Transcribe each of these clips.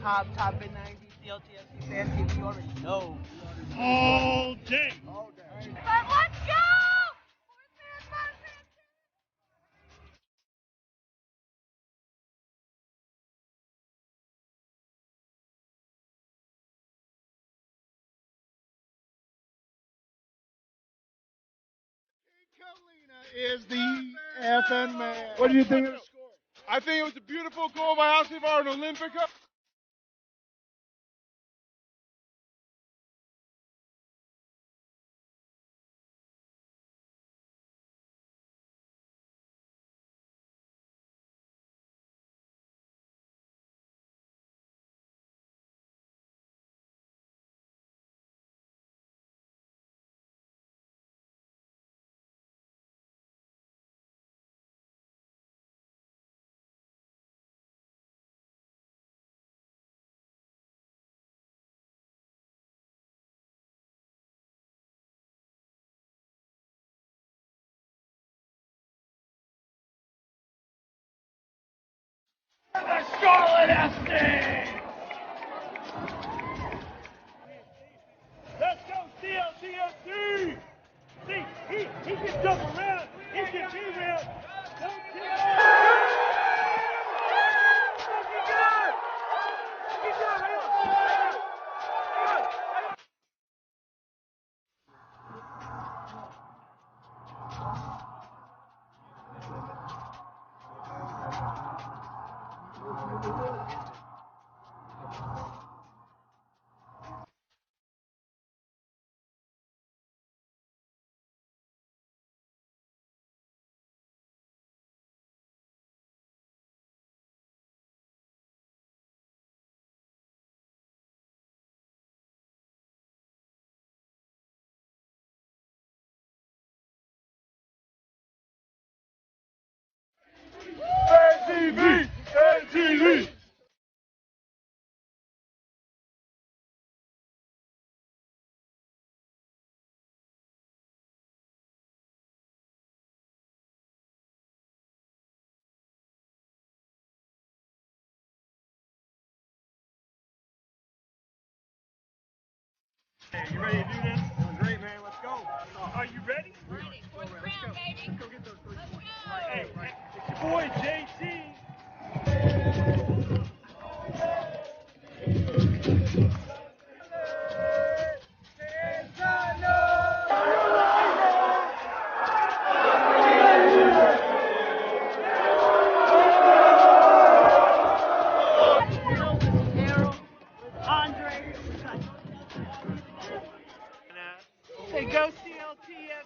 top mid-90s CLTFC fan team. You already know. All day. But let's go! Is the FN man. What do you think of the score? I think it was a beautiful goal by Alcivar and Olympica. The Scarlet FC! Let's go CLTFC! See, he can jump around, he can be around. Don't ATV! ATV! Hey, you ready to do this? It was great, man. Let's go. Are you ready? Ready. Fourth round, baby. Go get those. Let's go. Hey, it's your boy JT. Say go CLTFC.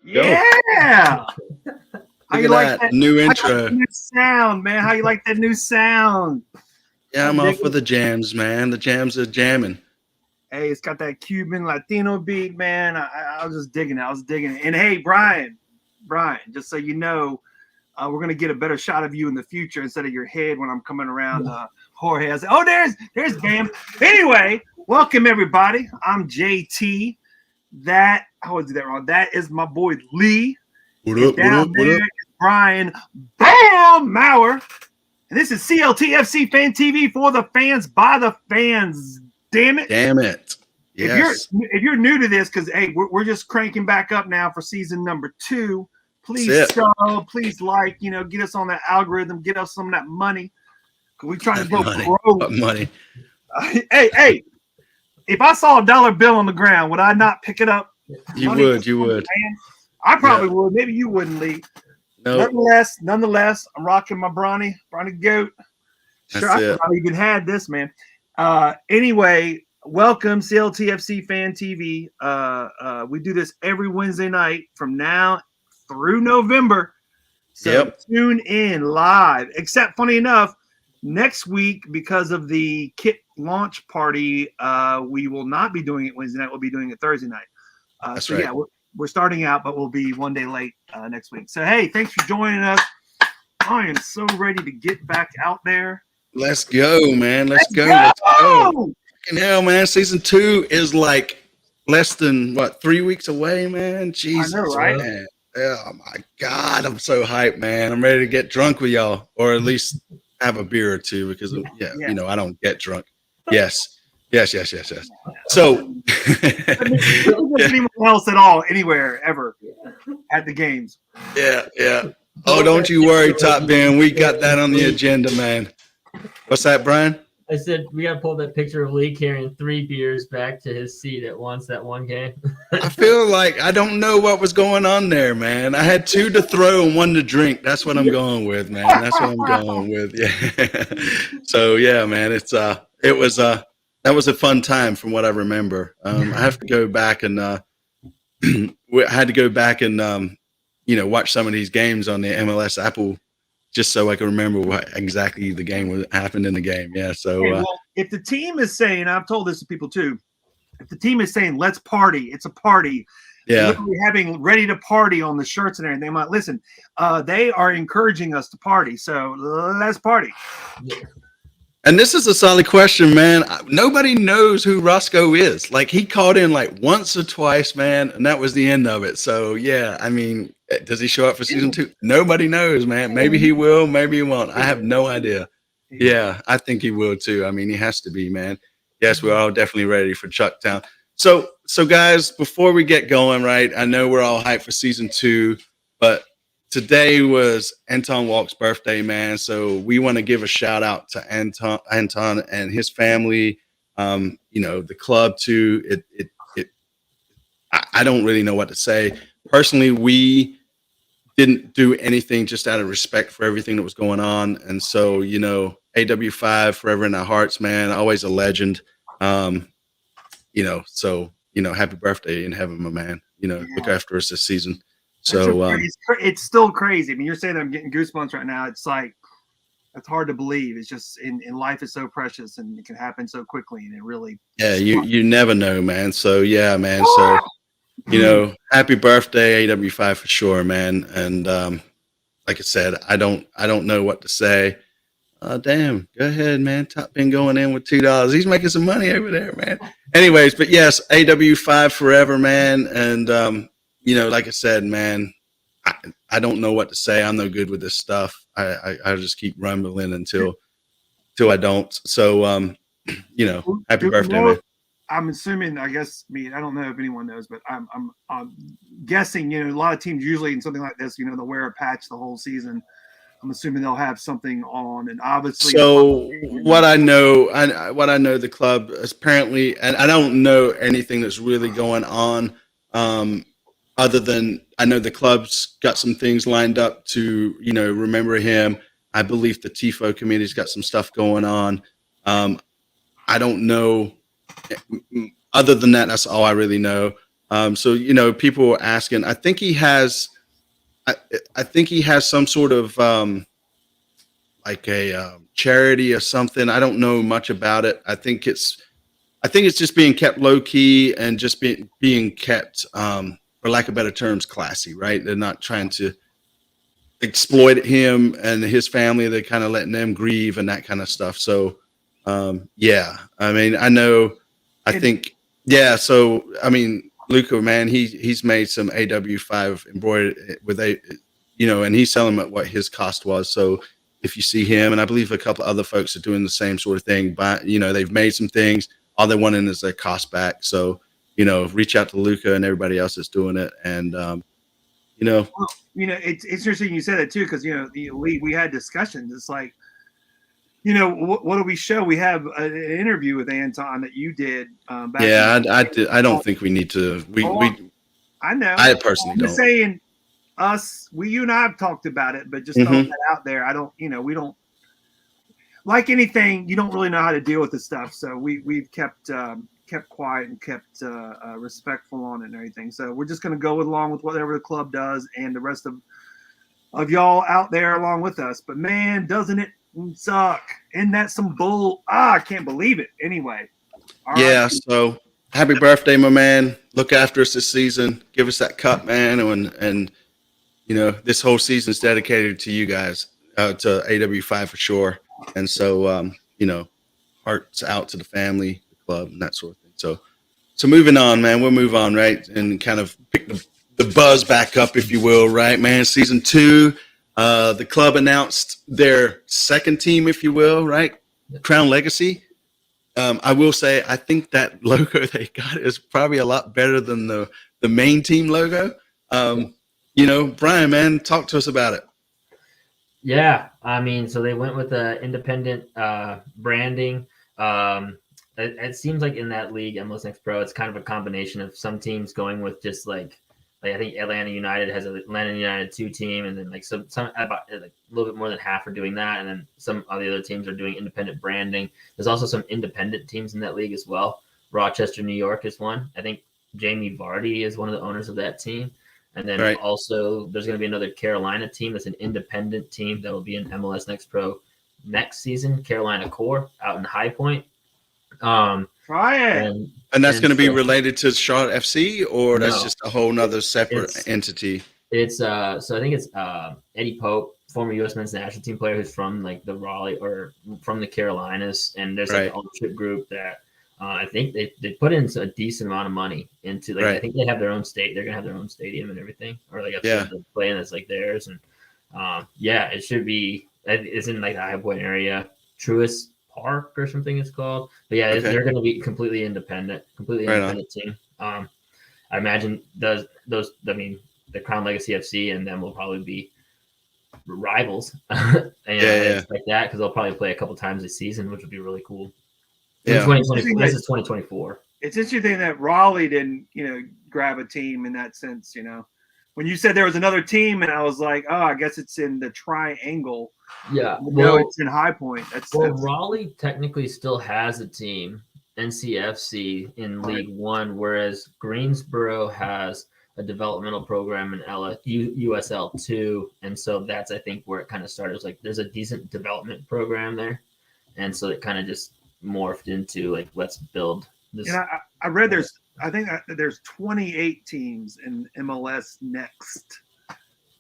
Yeah. How you like that new how you intro? like that new sound, man? How you like that new sound? Yeah, I'm off with the jams, man. The jams are jamming. Hey, it's got that Cuban Latino beat, man. I was just digging it. I was digging it. And hey, Brian, just so you know, we're gonna get a better shot of you in the future instead of your head when I'm coming around Jorge. I say, oh, there's Bam. Anyway, welcome everybody. I'm JT. That I always do that wrong. That is my boy Lee. What up? Down there is Brian Bam Maurer. And this is CLTFC Fan TV for the fans, by the fans. Damn it. Damn it. Yes. If you're new to this, because, hey, we're just cranking back up now for season number 2. Please sub, please like, get us on that algorithm, get us some of that money. We're trying to grow money. Hey, if I saw a dollar bill on the ground, would I not pick it up? You would. I probably would. Maybe you wouldn't, Lee. Nope. Nonetheless, I'm rocking my Bronny Goat. Sure, I probably even had this, man. Anyway, welcome CLTFC Fan TV. We do this every Wednesday night from now through November. So tune in live. Except, funny enough, next week, because of the kit launch party, we will not be doing it Wednesday night. We'll be doing it Thursday night. That's right. Yeah, we're starting out, but we'll be one day late next week. So, hey, thanks for joining us. I am so ready to get back out there. Let's go, man. Let's go. Fucking hell, man. Season 2 is like less than, 3 weeks away, man? Jesus, I know, right? Man. Oh, my God. I'm so hyped, man. I'm ready to get drunk with y'all, or at least have a beer or two because, I don't get drunk. Yes. So, anyone else at all, anywhere, ever at the games. Yeah. Oh, don't you worry, Top Ben. We got that on the agenda, man. What's that, Brian? I said we got to pull that picture of Lee carrying 3 beers back to his seat at once that one game. I feel like I don't know what was going on there, man. I had 2 to throw and 1 to drink. That's what I'm going with, man. That's what I'm going with. Yeah. So yeah, man. That was a fun time from what I remember. I have to go back and I had to go back and watch some of these games on the MLS Apple just so I can remember what exactly the game happened in the game. Yeah. So if the team is saying, I've told this to people too, if the team is saying, let's party, it's a party. Yeah. Literally having ready to party on the shirts and everything. They might listen. They are encouraging us to party. So let's party. And this is a solid question, man. Nobody knows who Roscoe is. Like, he called in like once or twice, man, and that was the end of it. So, yeah, I mean, does he show up for season 2? Nobody knows, man. Maybe he will, maybe he won't. I have no idea. Yeah, I think he will too. I mean, he has to be, man. Yes, we're all definitely ready for Chucktown. So guys, before we get going, right, I know we're all hyped for season 2, but today was Anton Walk's birthday, man. So we want to give a shout out to Anton and his family. The club too. I don't really know what to say. Personally, we didn't do anything just out of respect for everything that was going on. And so, AW5 forever in our hearts, man. Always a legend. Happy birthday in heaven, my man. Look after us this season. So it's still crazy. I mean, you're saying I'm getting goosebumps right now. It's like, it's hard to believe. It's just in life is so precious and it can happen so quickly. And it really, you never know, man. So yeah, man. So, happy birthday, AW5 for sure, man. And, like I said, I don't know what to say. Damn, go ahead, man. Top Ben going in with $2. He's making some money over there, man. Anyways, but yes, AW5 forever, man. And, like I said, man, I don't know what to say. I'm no good with this stuff. I just keep rumbling until I don't. So, happy birthday, man. I'm assuming, I don't know if anyone knows, but I'm guessing, a lot of teams usually in something like this, they'll wear a patch the whole season. I'm assuming they'll have something on, and obviously. So what I know, the club is apparently, and I don't know anything that's really going on. Other than I know the club's got some things lined up to, remember him. I believe the TIFO committee's got some stuff going on. I don't know. Other than that, that's all I really know. People were asking. I think he has some sort of like a charity or something. I don't know much about it. I think it's just being kept low key and just being kept. For lack of better terms, classy, right? They're not trying to exploit him and his family. They're kind of letting them grieve and that kind of stuff. So, yeah, I mean, Luca, man, he's made some AW5 embroidered with and he's selling at what his cost was. So if you see him, and I believe a couple other folks are doing the same sort of thing. But they've made some things. All they're wanting is their cost back. So reach out to Luca and everybody else that's doing it. And Well, it's interesting you said that too, because we had discussions. It's like, what do we show? We have an interview with Anton that you did. Back I don't think we need to. I know. I personally I'm just don't. saying, you and I have talked about it, but just throwing that out there. I don't, we don't like anything. You don't really know how to deal with this stuff, so we've kept quiet and kept respectful on it and everything. So we're just going to go along with whatever the club does and the rest of y'all out there along with us. But man, doesn't it suck? Isn't that some bull? I can't believe it. Anyway. All right. So happy birthday, my man. Look after us this season. Give us that cup, man. And this whole season is dedicated to you guys, to AW5 for sure. And so, hearts out to the family, the club, and that sort of thing. So moving on, man. We'll move on, right? And kind of pick the buzz back up, if you will, right, man? Season 2, the club announced their second team, if you will, right? Crown Legacy. I will say, I think that logo they got is probably a lot better than the main team logo. Brian, man, talk to us about it. Yeah, I mean, so they went with the independent branding. It seems like in that league, MLS Next Pro, it's kind of a combination of some teams going with just like I think Atlanta United has an Atlanta United 2 team, and then like some about like a little bit more than half are doing that, and then some of the other teams are doing independent branding. There's also some independent teams in that league as well. Rochester, New York is one. I think Jamie Vardy is one of the owners of that team. And then also there's going to be another Carolina team that's an independent team that will be in MLS Next Pro next season, Carolina Core out in High Point. Try it. And that's going to be related to Charlotte FC, or that's just a whole nother separate entity? It's so I think it's Eddie Pope, former U.S. men's national team player who's from like the Raleigh or from the Carolinas. And there's like an ownership group that I think they put in a decent amount of money into I think they have their own state. They're gonna have their own stadium and everything, or like a plan that's like theirs. And it should be. It's in like the High Point area, Truist Park or something it's called. But they're gonna be completely independent team. I imagine the Crown Legacy FC and them will probably be rivals. Like that, because they'll probably play a couple times this season, which would be really cool. This is 2024. It's interesting that Raleigh didn't, grab a team in that sense. When you said there was another team, and I was like, oh, I guess it's in the triangle. Yeah, it's in High Point. That's Raleigh technically still has a team, NCFC in League One, whereas Greensboro has a developmental program in USL 2, and so that's I think where it kind of started. It's like there's a decent development program there, and so it kind of just morphed into like let's build this. And I read there's 28 teams in MLS Next.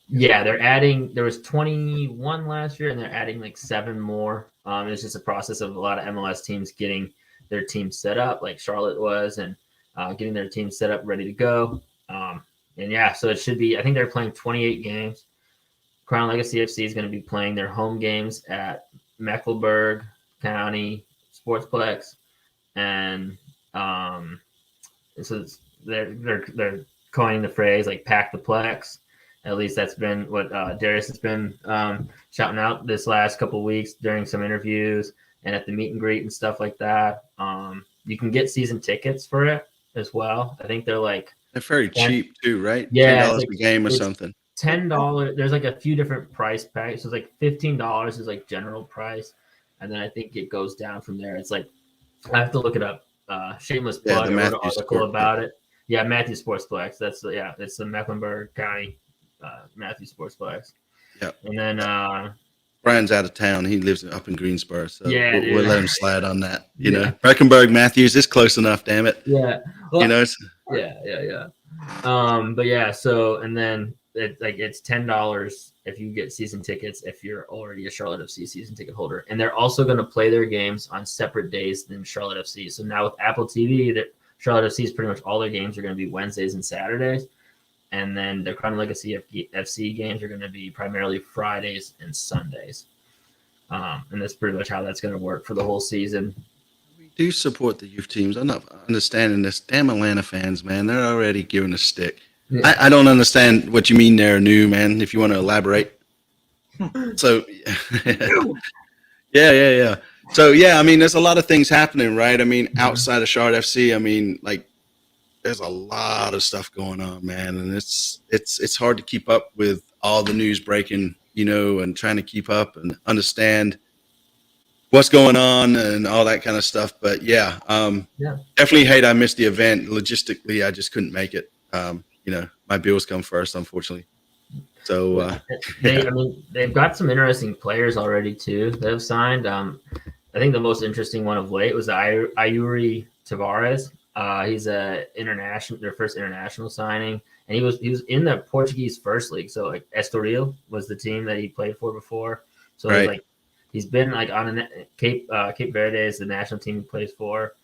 Yeah, they're adding. There was 21 last year, and they're adding like 7 more. It's just a process of a lot of MLS teams getting their team set up, like Charlotte was, and getting their team set up, ready to go. So it should be. I think they're playing 28 games. Crown Legacy FC is going to be playing their home games at Mecklenburg County Sportsplex, and so they're coining the phrase like "pack the plex." At least that's been what Darius has been shouting out this last couple of weeks during some interviews and at the meet and greet and stuff like that. You can get season tickets for it as well. I think they're very cheap too, right? Yeah, $10 a game or something. $10. There's like a few different price packs. So it's like $15 is like general price, and then I think it goes down from there. It's like I have to look it up. Shameless plug. I wrote an article about it. Yeah, Matthew Sportsplex. It's the Mecklenburg County Matthew Sportsplex. Yeah. And then Brian's out of town. He lives up in Greensboro, so we'll let him slide on that. You know, Mecklenburg Matthews is close enough. Damn it. Yeah. Well, Yeah. But yeah. So and then it's $10 if you get season tickets if you're already a Charlotte FC season ticket holder, and they're also going to play their games on separate days than Charlotte FC. So now with Apple TV, that Charlotte FC's pretty much all their games are going to be Wednesdays and Saturdays. And then the Crown Legacy FC games are going to be primarily Fridays and Sundays. And that's pretty much how that's going to work for the whole season. We do support the youth teams. I'm not understanding this. Damn Atlanta fans, man. They're already giving a stick. Yeah. I don't understand what you mean there, new man, if you want to elaborate. So, yeah. So, yeah, I mean, there's a lot of things happening, right? I mean, outside of Shard FC, I mean, like, there's a lot of stuff going on, man. And it's hard to keep up with all the news breaking, and trying to keep up and understand what's going on and all that kind of stuff. But yeah, definitely hate I missed the event. Logistically, I just couldn't make it. My bills come first, unfortunately. So they've got some interesting players already too that have signed. I think the most interesting one of late was Ayuri Tavares. He's their first international signing, and he was in the Portuguese first league. So like Estoril was the team that he played for before. So he's been like on Cape Verde is the national team he plays for,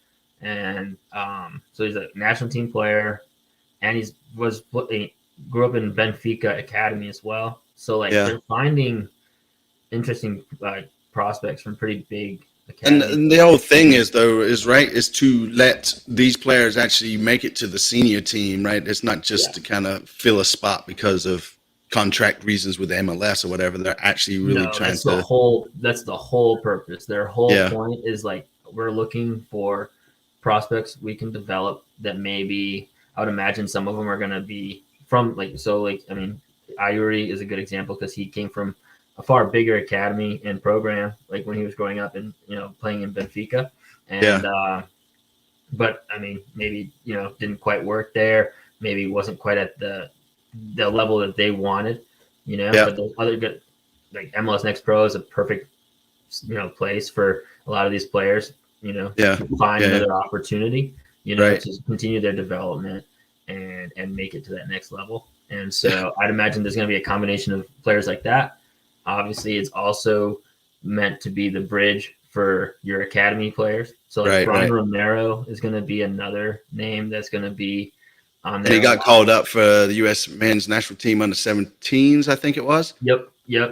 and so he's a national team player, and he grew up in Benfica Academy as well. So they're finding interesting prospects from pretty big. And the whole thing is to let these players actually make it to the senior team, right? It's not just to kind of fill a spot because of contract reasons with MLS or whatever. They're actually really trying that's to. That's the whole purpose. Their whole point is like we're looking for prospects we can develop that maybe I would imagine some of them are going to be from Ayuri is a good example because he came from a far bigger academy and program, like when he was growing up and playing in Benfica, and but I mean maybe didn't quite work there, maybe wasn't quite at the level that they wanted, But those other good, like MLS Next Pro is a perfect place for a lot of these players, to find another opportunity, to continue their development and make it to that next level. And so I'd imagine there's going to be a combination of players like that. Obviously, it's also meant to be the bridge for your academy players. So Brian Romero is going to be another name that's going to be on there. And he got called up for the U.S. men's national team under 17s, I think it was. Yep.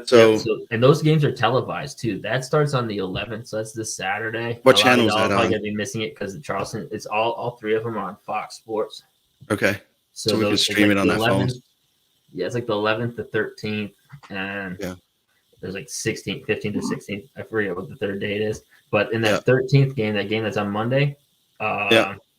So and those games are televised too. That starts on the 11th, so that's this Saturday. What channel is that on? I'm probably going to be missing it because the Charleston. It's all three of them are on Fox Sports. Okay. So we can stream it on that phone. Yeah, it's like the 11th, the 13th, and there's like 16th, 15th to 16th. I forget what the third date is. But in that 13th game, that game that's on Monday,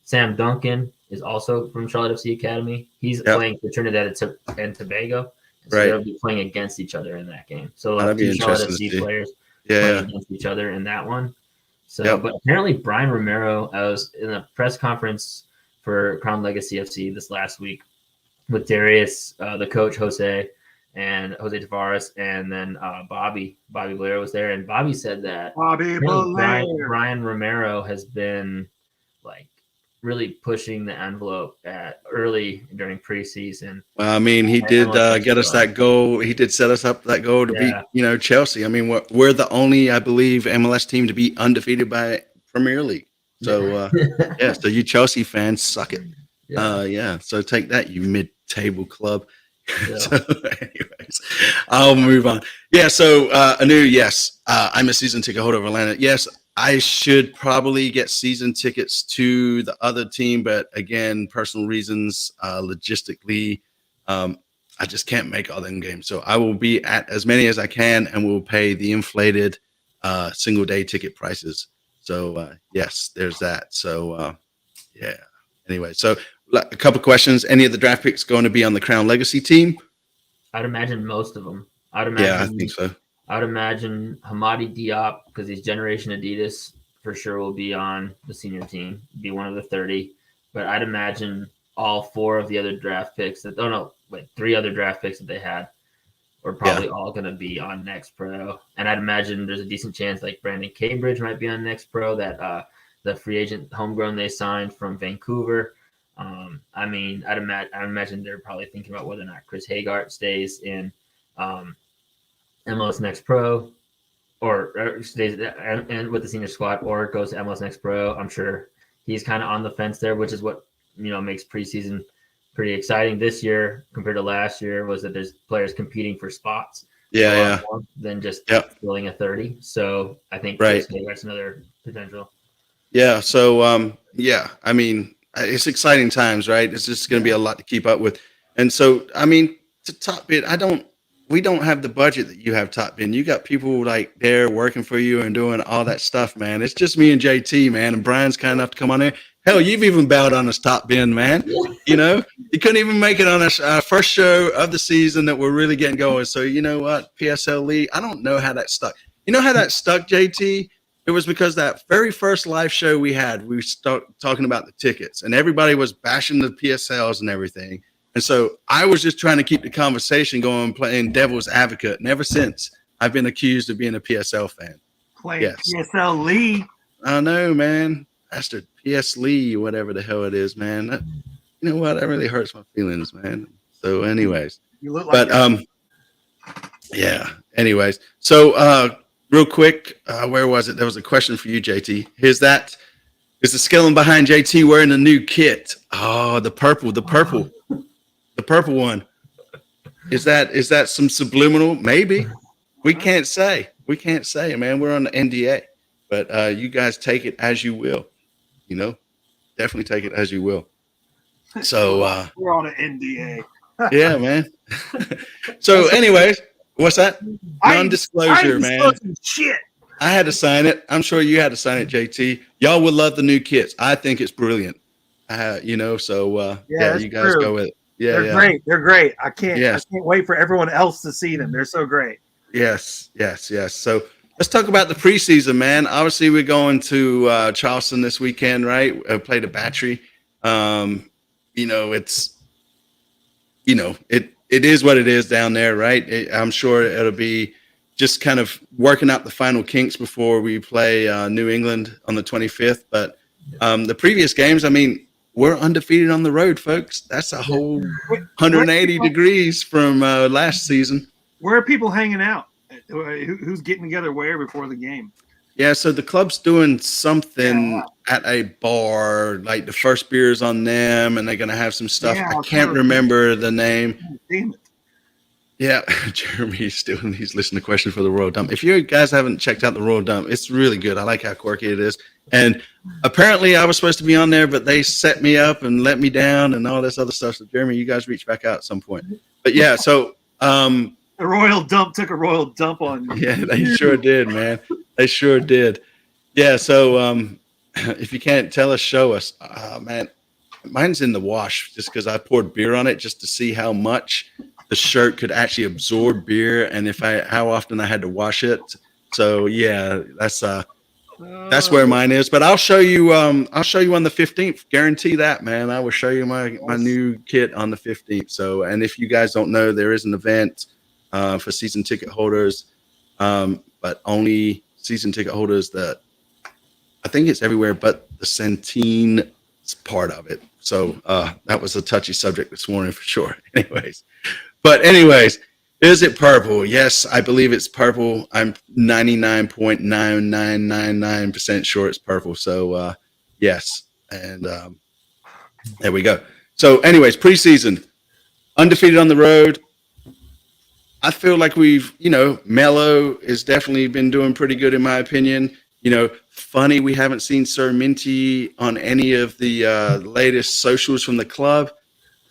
Sam Duncan is also from Charlotte FC Academy. He's playing for Trinidad and Tobago. So they'll be playing against each other in that game. So two Charlotte FC players playing against each other in that one. So, but apparently Brian Romero, I was in a press conference for Crown Legacy FC this last week with Darius, the coach, Jose Tavares, and then Bobby Blair was there. And Bobby said that Brian Romero has been like really pushing the envelope early during preseason. Well, I mean, he did get us that goal. He did set us up that goal to beat, Chelsea. I mean, we're the only, I believe, MLS team to be undefeated by Premier League. So, so you Chelsea fans suck it. So take that, you mid-table club. So, anyways, I'll move on. So Anu, I'm a season ticket holder of Atlanta. Yes, I should probably get season tickets to the other team, but again, personal reasons, logistically, I just can't make all them games. So I will be at as many as I can, and will pay the inflated single day ticket prices. So yes, there's that. So Anyway, so a couple questions. Any of the draft picks going to be on the Crown Legacy team? I'd imagine most of them. I think so. I'd imagine Hamadi Diop, because he's Generation Adidas, for sure will be on the senior team, be one of the 30. But I'd imagine all four of the other draft picks three other draft picks that they had are probably all going to be on Next Pro. And I'd imagine there's a decent chance like Brandon Cambridge might be on Next Pro, that the free agent homegrown they signed from Vancouver. I mean, I'd imagine they're probably thinking about whether or not Chris Hagart stays in MLS Next Pro or stays and with the senior squad or goes to MLS Next Pro. I'm sure he's kind of on the fence there, which is what makes preseason pretty exciting this year compared to last year, was that there's players competing for spots. Yeah, a lot yeah. more than just Yep. filling a 30. So I think Right. that's another potential. Yeah. So, yeah, I mean, it's exciting times, right? It's just going to be a lot to keep up with. And so, I mean, to Top Bin, we don't have the budget that you have, Top Bin. You got people like there working for you and doing all that stuff, man. It's just me and JT, man. And Brian's kind enough to come on there. Hell, you've even bowed on us, Top Bin, man. You know, you couldn't even make it on our first show of the season that we're really getting going. So, you know what? PSL League, I don't know how that stuck. You know how that stuck, JT? It was because that very first live show we had, we started talking about the tickets and everybody was bashing the PSLs and everything. And so I was just trying to keep the conversation going, playing devil's advocate. And ever since, I've been accused of being a PSL fan. Playing PSL Lee. I know, man. Bastard PS Lee, whatever the hell it is, man. That, you know what? That really hurts my feelings, man. So anyways. You look like yeah. Anyways. So real quick, where was it? There was a question for you, JT. Is the skeleton behind JT wearing the new kit? Oh, the purple one. Is that some subliminal? Maybe. We can't say, man. We're on the NDA, but you guys take it as you will. You know, definitely take it as you will. So we're on an NDA. Yeah, man. So, anyways, what's that? Non-disclosure, man. Shit. I had to sign it. I'm sure you had to sign it, JT. Y'all would love the new kits. I think it's brilliant. You know, so yeah, you guys go with it. Yeah, they're great. They're great. I can't wait for everyone else to see them. They're so great. Yes. So let's talk about the preseason, man. Obviously, we're going to Charleston this weekend, right? Play the Battery. You know, it is what it is down there, right? I'm sure it'll be just kind of working out the final kinks before we play New England on the 25th. But the previous games, I mean, we're undefeated on the road, folks. That's a whole 180 degrees from last season. Where are people hanging out? Who's getting together where before the game? Yeah, so the club's doing something at a bar, like the first beer's on them, and they're going to have some stuff. I can't remember the name. Damn it. Yeah, Jeremy's he's listening to Question for the Royal Dump. If you guys haven't checked out the Royal Dump, it's really good. I like how quirky it is. And apparently I was supposed to be on there, but they set me up and let me down and all this other stuff. So Jeremy, you guys reach back out at some point. But yeah, so the Royal Dump took a royal dump on you. Yeah, they sure did, man. They sure did. Yeah, so if you can't tell us, show us. Man, mine's in the wash just because I poured beer on it just to see how much the shirt could actually absorb beer and how often I had to wash it. So yeah, that's where mine is. But I'll show you on the 15th. Guarantee that, man. I will show you my new kit on the 15th. So, and if you guys don't know, there is an event for season ticket holders, but only season ticket holders that I think it's everywhere but the Centene part of it. So that was a touchy subject this morning for sure. Anyways, is it purple? Yes, I believe it's purple. I'm 99.9999% sure it's purple. So yes, and there we go. So anyways, preseason, undefeated on the road. I feel like Melo has definitely been doing pretty good in my opinion. Funny we haven't seen Sir Minty on any of the latest socials from the club.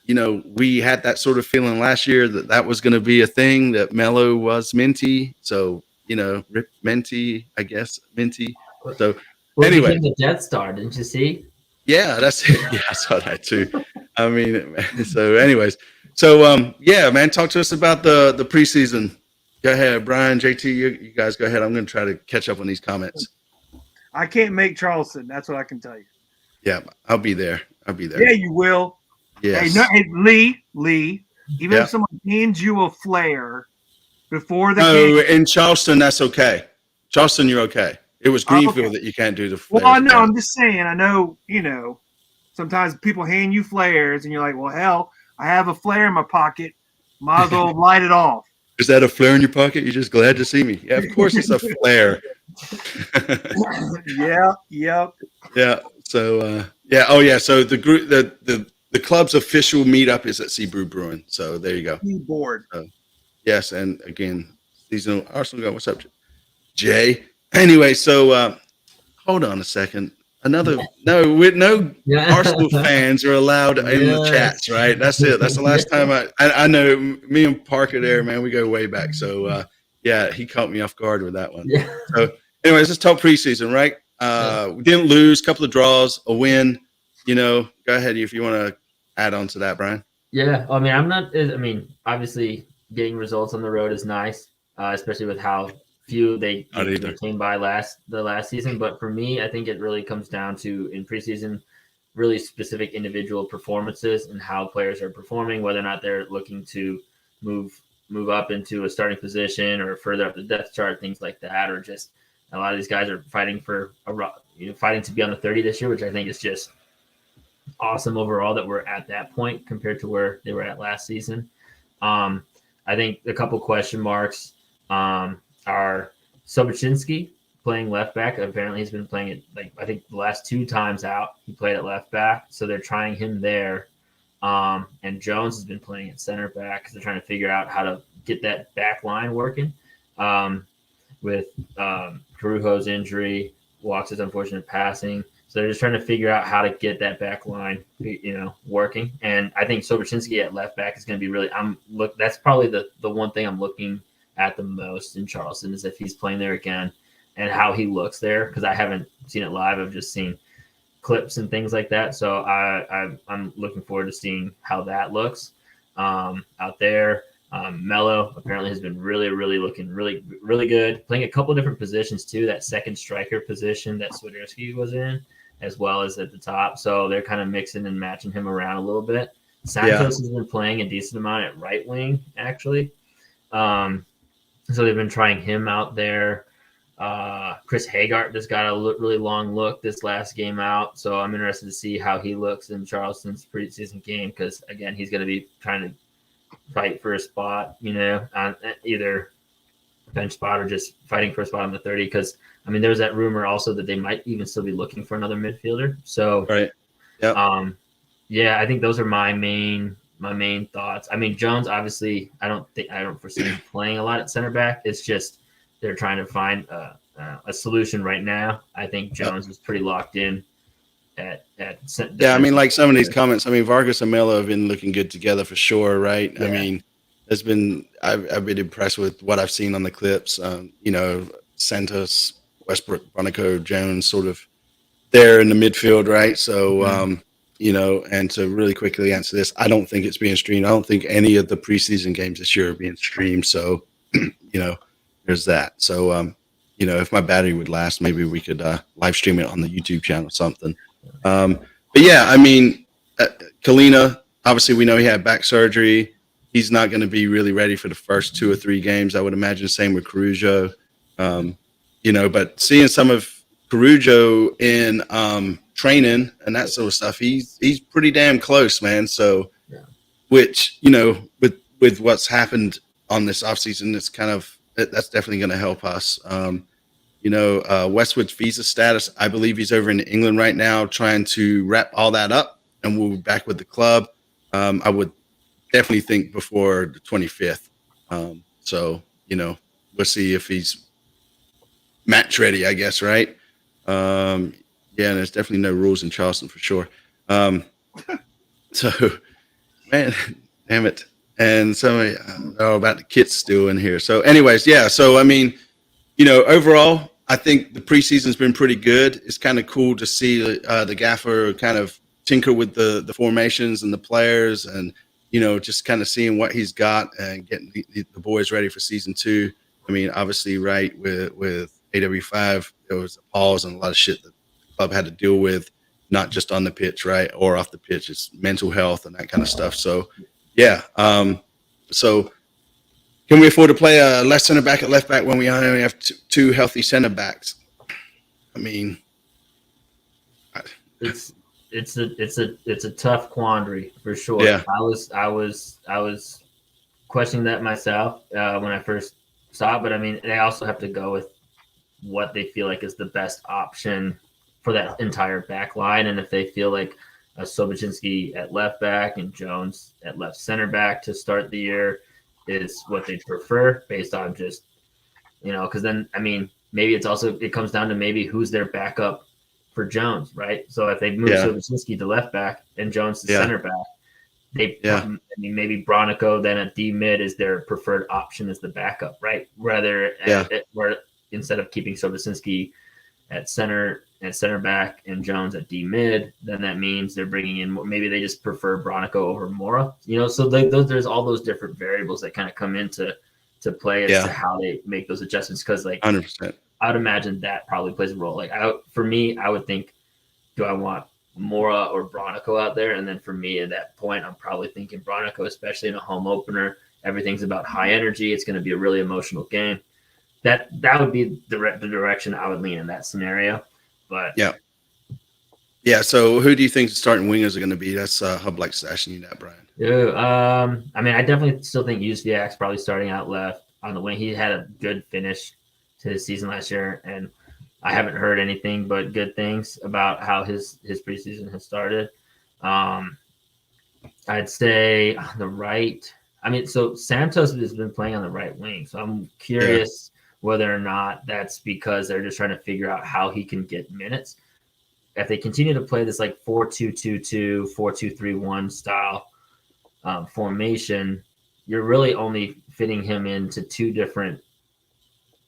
We had that sort of feeling last year that was going to be a thing, that Melo was Minty. So, Rip Minty, I guess, Minty. So anyway. The Death Star, didn't you see? Yeah, that's it. Yeah, I saw that too. I mean, so anyways. So, yeah, man, talk to us about the preseason. Go ahead, Brian, JT, you guys go ahead. I'm going to try to catch up on these comments. I can't make Charleston. That's what I can tell you. Yeah, I'll be there. Yeah, you will. Yes. Hey, Lee, even if someone hands you a flare before the game. In Charleston, that's okay. Charleston, you're okay. It was Greenfield that you can't do the flares. Well, no, I'm just saying. I know, sometimes people hand you flares and you're like, well, hell, I have a flare in my pocket. Might as well light it off. Is that a flare in your pocket? You're just glad to see me. Yeah, of course it's a flare. Yep. Yeah. So, yeah. Oh, yeah. So the group, the club's official meetup is at Seabrew Brewing. So there you go. Board. Yes, and again, season. Arsenal guy, what's up, Jay? Anyway, so hold on a second. No Yeah. Arsenal fans are allowed in the chats, right? That's it. That's the last time I know me and Parker there, man. We go way back. So yeah, he caught me off guard with that one. Yeah. So, anyways, let's talk preseason, right? We didn't lose, couple of draws, a win. Go ahead if you want to add on to that, Brian. Yeah, I mean, obviously getting results on the road is nice, especially with how few they came by the last season. But for me, I think it really comes down to in preseason, really specific individual performances and how players are performing, whether or not they're looking to move up into a starting position or further up the depth chart, things like that, or just a lot of these guys are fighting for fighting to be on the 30 this year, which I think is just awesome overall that we're at that point compared to where they were at last season. I think a couple question marks are Soboczinski playing left back. Apparently he's been playing it I think the last 2 times out he played at left back, so they're trying him there. And Jones has been playing at center back because they're trying to figure out how to get that back line working. With Carujo's injury, Walks' unfortunate passing. So they're just trying to figure out how to get that back line, working. And I think Soboczinski at left back is going to be really. That's probably the one thing I'm looking at the most in Charleston is if he's playing there again and how he looks there, because I haven't seen it live. I've just seen clips and things like that. So I'm looking forward to seeing how that looks out there. Mello apparently has been really looking really good, playing a couple different positions too. That second striker position that Swiderski was in, as well as at the top. So they're kind of mixing and matching him around a little bit. Santos has been playing a decent amount at right wing, actually. So they've been trying him out there. Chris Hagart just got a really long look this last game out. So I'm interested to see how he looks in Charleston's preseason game because, again, he's going to be trying to fight for a spot, on either bench spot or just fighting for a spot on the 30. Because there was that rumor also that they might even still be looking for another midfielder. So, right, yeah, I think those are my main thoughts. Jones, obviously, I don't foresee him playing a lot at center back. It's just they're trying to find a solution right now. I think Jones is pretty locked in. Like some of these comments, Vargas and Melo have been looking good together for sure, right? Yeah. I've been impressed with what I've seen on the clips. Santos, Westbrook, Bronico, Jones, sort of there in the midfield, right? So, and to really quickly answer this, I don't think it's being streamed. I don't think any of the preseason games this year are being streamed. So, there's that. So, if my battery would last, maybe we could live stream it on the YouTube channel or something. But yeah, Kalina, obviously we know he had back surgery. He's not going to be really ready for the first 2 or 3 games, I would imagine. Same with Carujo. But seeing some of Carujo in training and that sort of stuff, he's pretty damn close, man. So, which, with what's happened on this offseason, it's kind of, that's definitely going to help us. Westwood's visa status, I believe he's over in England right now trying to wrap all that up, and we'll be back with the club. I would definitely think before the 25th. So, we'll see if he's match ready, I guess, right? And there's definitely no rules in Charleston for sure. So, man, damn it. And somebody, about the kits still in here. So anyways, yeah. So, overall, I think the preseason's been pretty good. It's kind of cool to see the gaffer kind of tinker with the formations and the players and, just kind of seeing what he's got and getting the boys ready for season 2. Obviously, right, with AW5, there was a pause and a lot of shit that the club had to deal with, not just on the pitch, right, or off the pitch. It's mental health and that kind of stuff. So, yeah. So can we afford to play a left center back at left back when we only have 2 healthy center backs? It's a tough quandary for sure. Yeah. I was questioning that myself when I first saw it, but they also have to go with what they feel like is the best option for that entire back line, and if they feel like Soboczinski at left back and Jones at left center back to start the year is what they prefer based on just because then, I mean, maybe it comes down to maybe who's their backup for Jones, right? So if they move Sobocinski to left back and Jones to center back, I mean, maybe Bronico then at D mid is their preferred option as the backup, right? Where instead of keeping Sobocinski at center back and Jones at D mid, then that means they're bringing in maybe they just prefer Bronico over Mora, so there's all those different variables that kind of come into play as to how they make those adjustments, because 100%. I would imagine that probably plays a role. Like for me, I would think, do I want Mora or Bronico out there? And then for me at that point, I'm probably thinking Bronico, especially in a home opener. Everything's about high energy. It's going to be a really emotional game. That would be the direction I would lean in that scenario. But yeah. So who do you think the starting wingers are going to be? That's Hub likes asking you that, Brian. I mean, I definitely still think Uzviak's probably starting out left on the wing. He had a good finish to his season last year, and I haven't heard anything but good things about how his preseason has started. I'd say on the right. I mean, so Santos has been playing on the right wing, so I'm curious whether or not that's because they're just trying to figure out how he can get minutes. If they continue to play this like 4-2-2-2, 4-2-3-1 style formation, you're really only fitting him into two different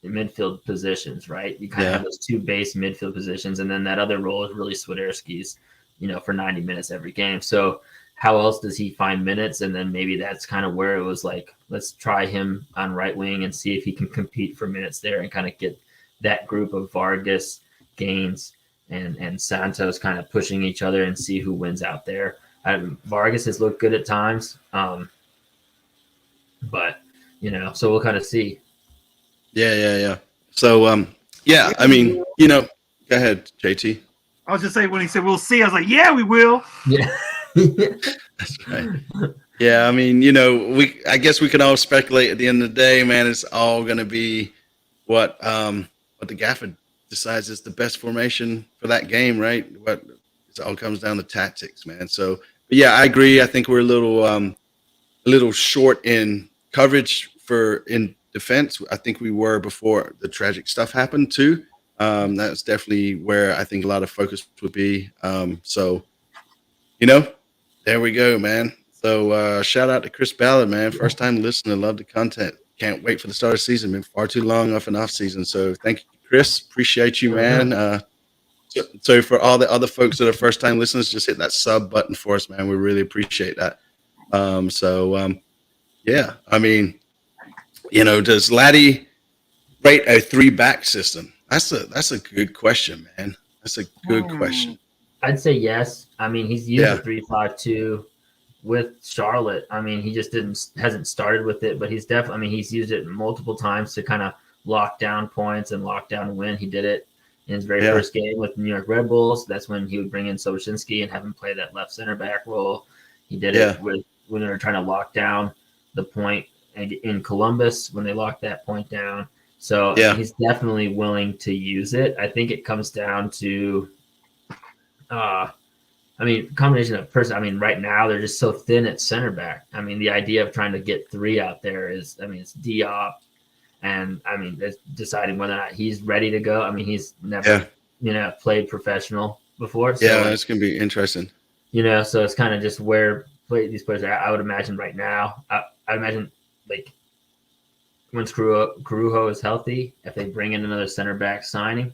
midfield positions, right? You kind of have those two base midfield positions, and then that other role is really Swiderski's, for 90 minutes every game. So how else does he find minutes? And then maybe that's kind of where it was like, let's try him on right wing and see if he can compete for minutes there and kind of get that group of Vargas, Gaines, and Santos kind of pushing each other and see who wins out there. Vargas has looked good at times, but so we'll kind of see. Yeah. So I mean, go ahead, JT. I was just saying when he said we'll see, I was like, yeah, we will. Yeah. That's right. Yeah, I mean, I guess we can all speculate at the end of the day, man. It's all going to be what the gaffer decides is the best formation for that game, right? It all comes down to tactics, man. So, but yeah, I agree. I think we're a little short in coverage in defense. I think we were before the tragic stuff happened too. That's definitely where I think a lot of focus would be. So, there we go, man. So shout out to Chris Ballard, man. First time listener, love the content. Can't wait for the start of the season. Been far too long off and off season. So thank you, Chris. Appreciate you, man. So for all the other folks that are first time listeners, just hit that sub button for us, man. We really appreciate that. Yeah, I mean, does Laddie rate a 3-back system? That's a good question, man. That's a good question. I'd say yes. I mean, he's used a 3-5-2 with Charlotte. I mean, he just hasn't started with it, but he's definitely. I mean, he's used it multiple times to kind of lock down points and lock down a win. He did it in his very first game with the New York Red Bulls. That's when he would bring in Sobocinski and have him play that left center back role. He did it when they were trying to lock down the point in Columbus when they locked that point down. So he's definitely willing to use it. I think it comes down to, combination of person. I mean, right now they're just so thin at center back. I mean, the idea of trying to get 3 out there is, it's Diop, and it's deciding whether or not he's ready to go. I mean, he's never, played professional before. So that's gonna be interesting. So it's kind of just where these players are. I would imagine right now. I imagine like once Carujo is healthy, if they bring in another center back signing,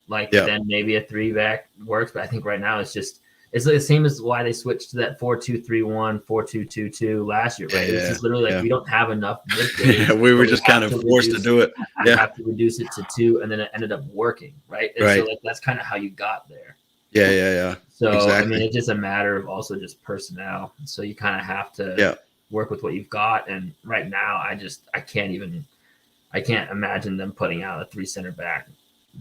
then maybe a 3-back works. But I think right now it's the same as why they switched to that 4-2-3-1, 4-2-2-2 last year, right? It's just literally we don't have enough midfielders. We were just kind of forced to do it. We have to reduce it to 2, and then it ended up working, right? And so that's kind of how you got there. Yeah. So exactly. It's just a matter of also just personnel. So you kind of have to work with what you've got. And right now, I can't imagine them putting out a 3 center back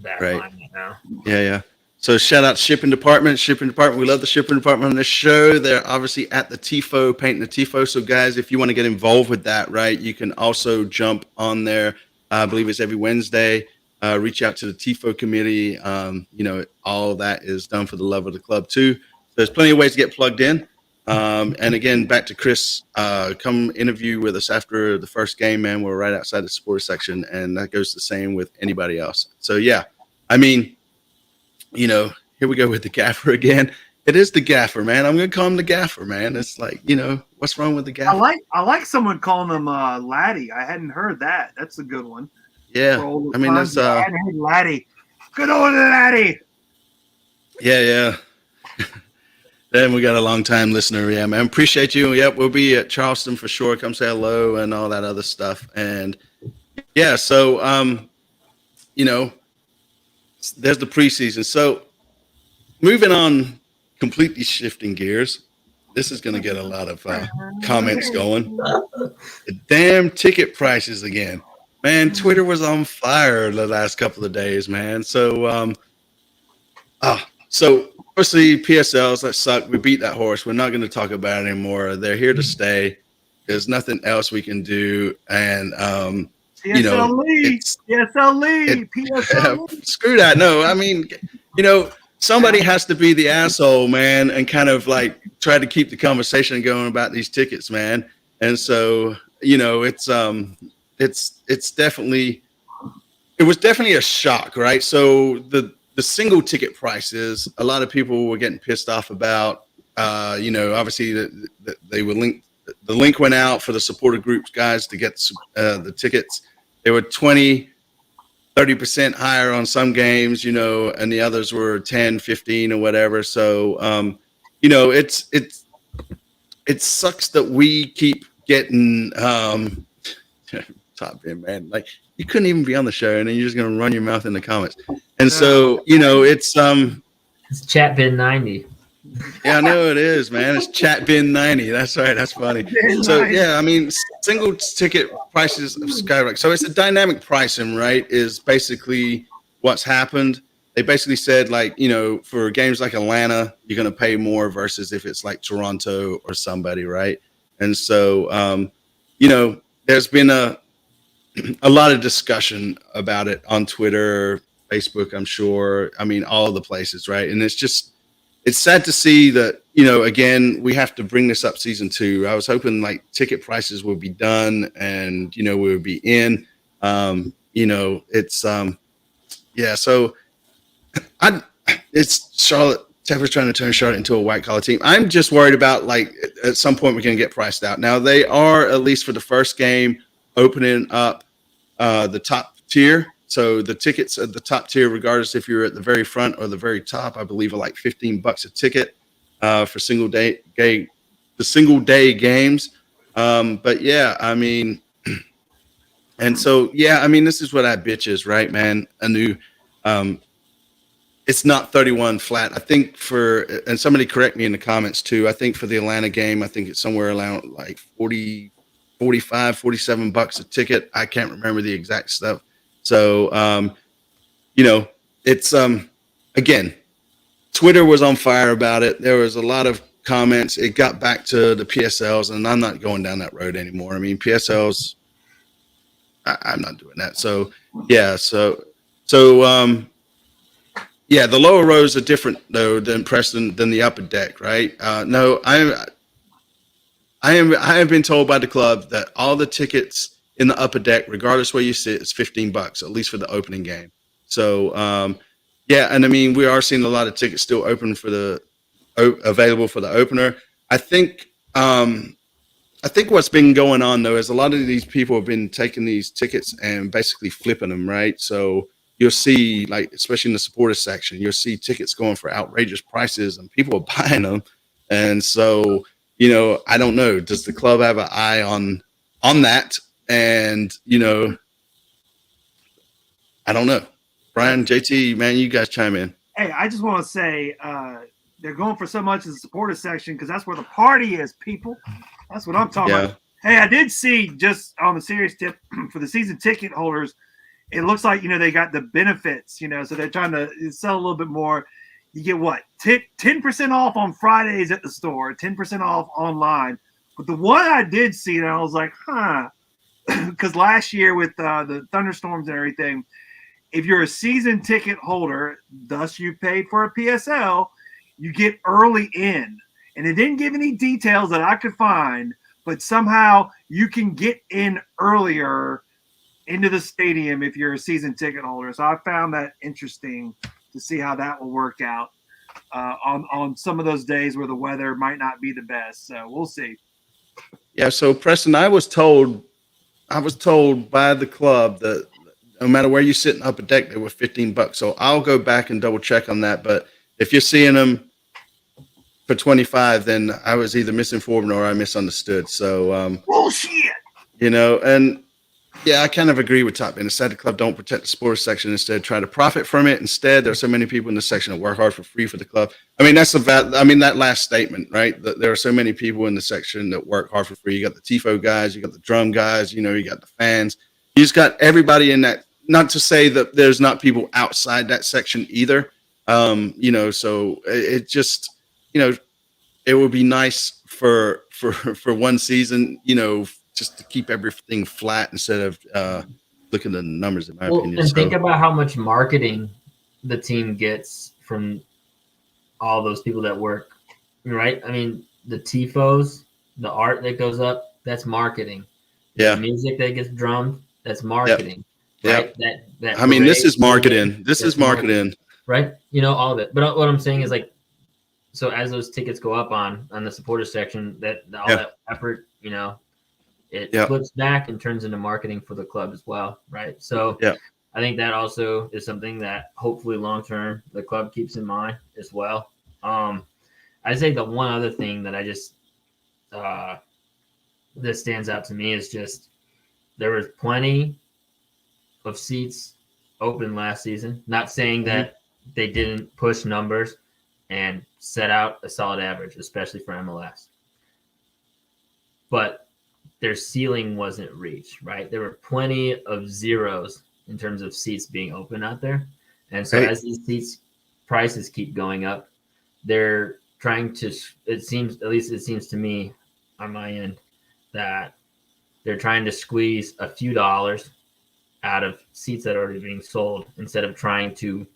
line right now. Yeah. So shout out shipping department. We love the shipping department on this show. They're obviously at the TIFO, painting the TIFO. So guys, if you want to get involved with that, right, you can also jump on there. I believe it's every Wednesday. Reach out to the TIFO committee. All that is done for the love of the club too. So there's plenty of ways to get plugged in. And again, back to Chris, come interview with us after the first game, man. We're right outside the supporter section, and that goes the same with anybody else. So, yeah, I mean, you know, here we go with the gaffer again. It is the gaffer, man. I'm going to call him the gaffer, man. It's like, you know, what's wrong with the gaffer? I like someone calling him Laddie. I hadn't heard that. That's a good one. Yeah. I mean, that's I hadn't heard Laddie. Good old Laddie. Yeah. Then we got a long time listener. Yeah, man. Appreciate you. Yep, we'll be at Charleston for sure. Come say hello and all that other stuff. And yeah, so you know, there's the preseason. So moving on, completely shifting gears. This is going to get a lot of comments going. The damn ticket prices again, man. Twitter was on fire the last couple of days, man. So so obviously PSLs, that suck. We beat that horse. We're not going to talk about it anymore. They're here to stay. There's nothing else we can do. And you know, PSL. Screw that. No, I mean, you know, somebody has to be the asshole, man, and kind of like try to keep the conversation going about these tickets, man. And so, you know, it's definitely, it was definitely a shock, right? So the single ticket prices, a lot of people were getting pissed off about. You know, obviously they were linked. The link went out for the supporter groups guys to get the tickets. They were 20-30% higher on some games, you know, and the others were 10-15 or whatever. So, you know, it sucks that we keep getting top bin, man. Like, you couldn't even be on the show, and then you're just gonna run your mouth in the comments. And so, you know, it's chat bin 90. Yeah, I know it is, man. It's chat bin 90. That's right. That's funny. So yeah, I mean, single ticket prices of skyrocket. So it's a dynamic pricing, right? Is basically what's happened. They basically said, like, you know, for games like Atlanta, you're going to pay more versus if it's like Toronto or somebody, right? And so, you know, there's been a lot of discussion about it on Twitter, Facebook, I'm sure. I mean, all the places, right? And it's sad to see that, you know, again, we have to bring this up season 2. I was hoping like ticket prices would be done and, you know, we would be in. You know, it's yeah, so it's Charlotte. Tepper's trying to turn Charlotte into a white collar team. I'm just worried about, like, at some point we're going to get priced out. Now they are, at least for the first game, opening up the top tier. So the tickets at the top tier, regardless if you're at the very front or the very top, I believe are like $15 a ticket for single day games. But yeah, I mean, and so yeah, I mean, this is what that bitch is, right, man? A new, it's not 31 flat. I think and somebody correct me in the comments too. I think for the Atlanta game, I think it's somewhere around like 40, 45, $47 a ticket. I can't remember the exact stuff. So, you know, it's, again, Twitter was on fire about it. There was a lot of comments. It got back to the PSLs, and I'm not going down that road anymore. I mean, PSLs, I'm not doing that. So, yeah. Yeah, the lower rows are different though than Preston, than the upper deck, right? No, I have been told by the club that all the tickets in the upper deck, regardless where you sit, it's $15, at least for the opening game. So, yeah, and I mean, we are seeing a lot of tickets still open for available for the opener. I think what's been going on though is a lot of these people have been taking these tickets and basically flipping them, right? So you'll see, like, especially in the supporter section, you'll see tickets going for outrageous prices, and people are buying them. And so, you know, I don't know. Does the club have an eye on that? And, you know, I don't know. Brian, JT, man, you guys chime in. Hey, I just want to say they're going for so much in the supporter section because that's where the party is, people. That's what I'm talking about. Hey, I did see, just on the serious tip, for the season ticket holders, it looks like, you know, they got the benefits, you know, so they're trying to sell a little bit more. You get what? 10% off on Fridays at the store, 10% off online. But the one I did see, and I was like, because last year with the thunderstorms and everything, if you're a season ticket holder, thus you paid for a PSL, you get early in. and it didn't give any details that I could find, but somehow you can get in earlier into the stadium if you're a season ticket holder. So I found that interesting to see how that will work out on some of those days where the weather might not be the best. So we'll see. Yeah. So Preston, I was told by the club that no matter where you sit in upper deck, they were $15. So I'll go back and double check on that. But if you're seeing them for 25, then I was either misinformed or I misunderstood. So Bullshit. And yeah, I kind of agree with Top Man. Instead, the club don't protect the sports section. Instead, try to profit from it. Instead, there are so many people in the section that work hard for free for the club. I mean, that last statement, right? That there are so many people in the section that work hard for free. You got the tifo guys, you got the drum guys, you got the fans. You just got everybody in that. Not to say that there's not people outside that section either. So it just, it would be nice for one season, just to keep everything flat instead of looking at the numbers, in my opinion. And think about how much marketing the team gets from all those people that work, right? I mean, the tifos, the art that goes up, that's marketing. Yeah. The music that gets drummed, that's marketing. Yep. Right? That I mean, this is marketing. This is marketing. Right? All of it. But what I'm saying is, like, so as those tickets go up on the supporter section, that effort, it flips back and turns into marketing for the club as well, right? So I think that also is something that hopefully long term the club keeps in mind as well. I think the one other thing that I just that stands out to me is just there was plenty of seats open last season. Not saying that they didn't push numbers and set out a solid average, especially for MLS. But their ceiling wasn't reached, right? There were plenty of zeros in terms of seats being open out there. And so as these seats prices keep going up, they're trying to, it seems to me on my end that they're trying to squeeze a few dollars out of seats that are already being sold instead of trying to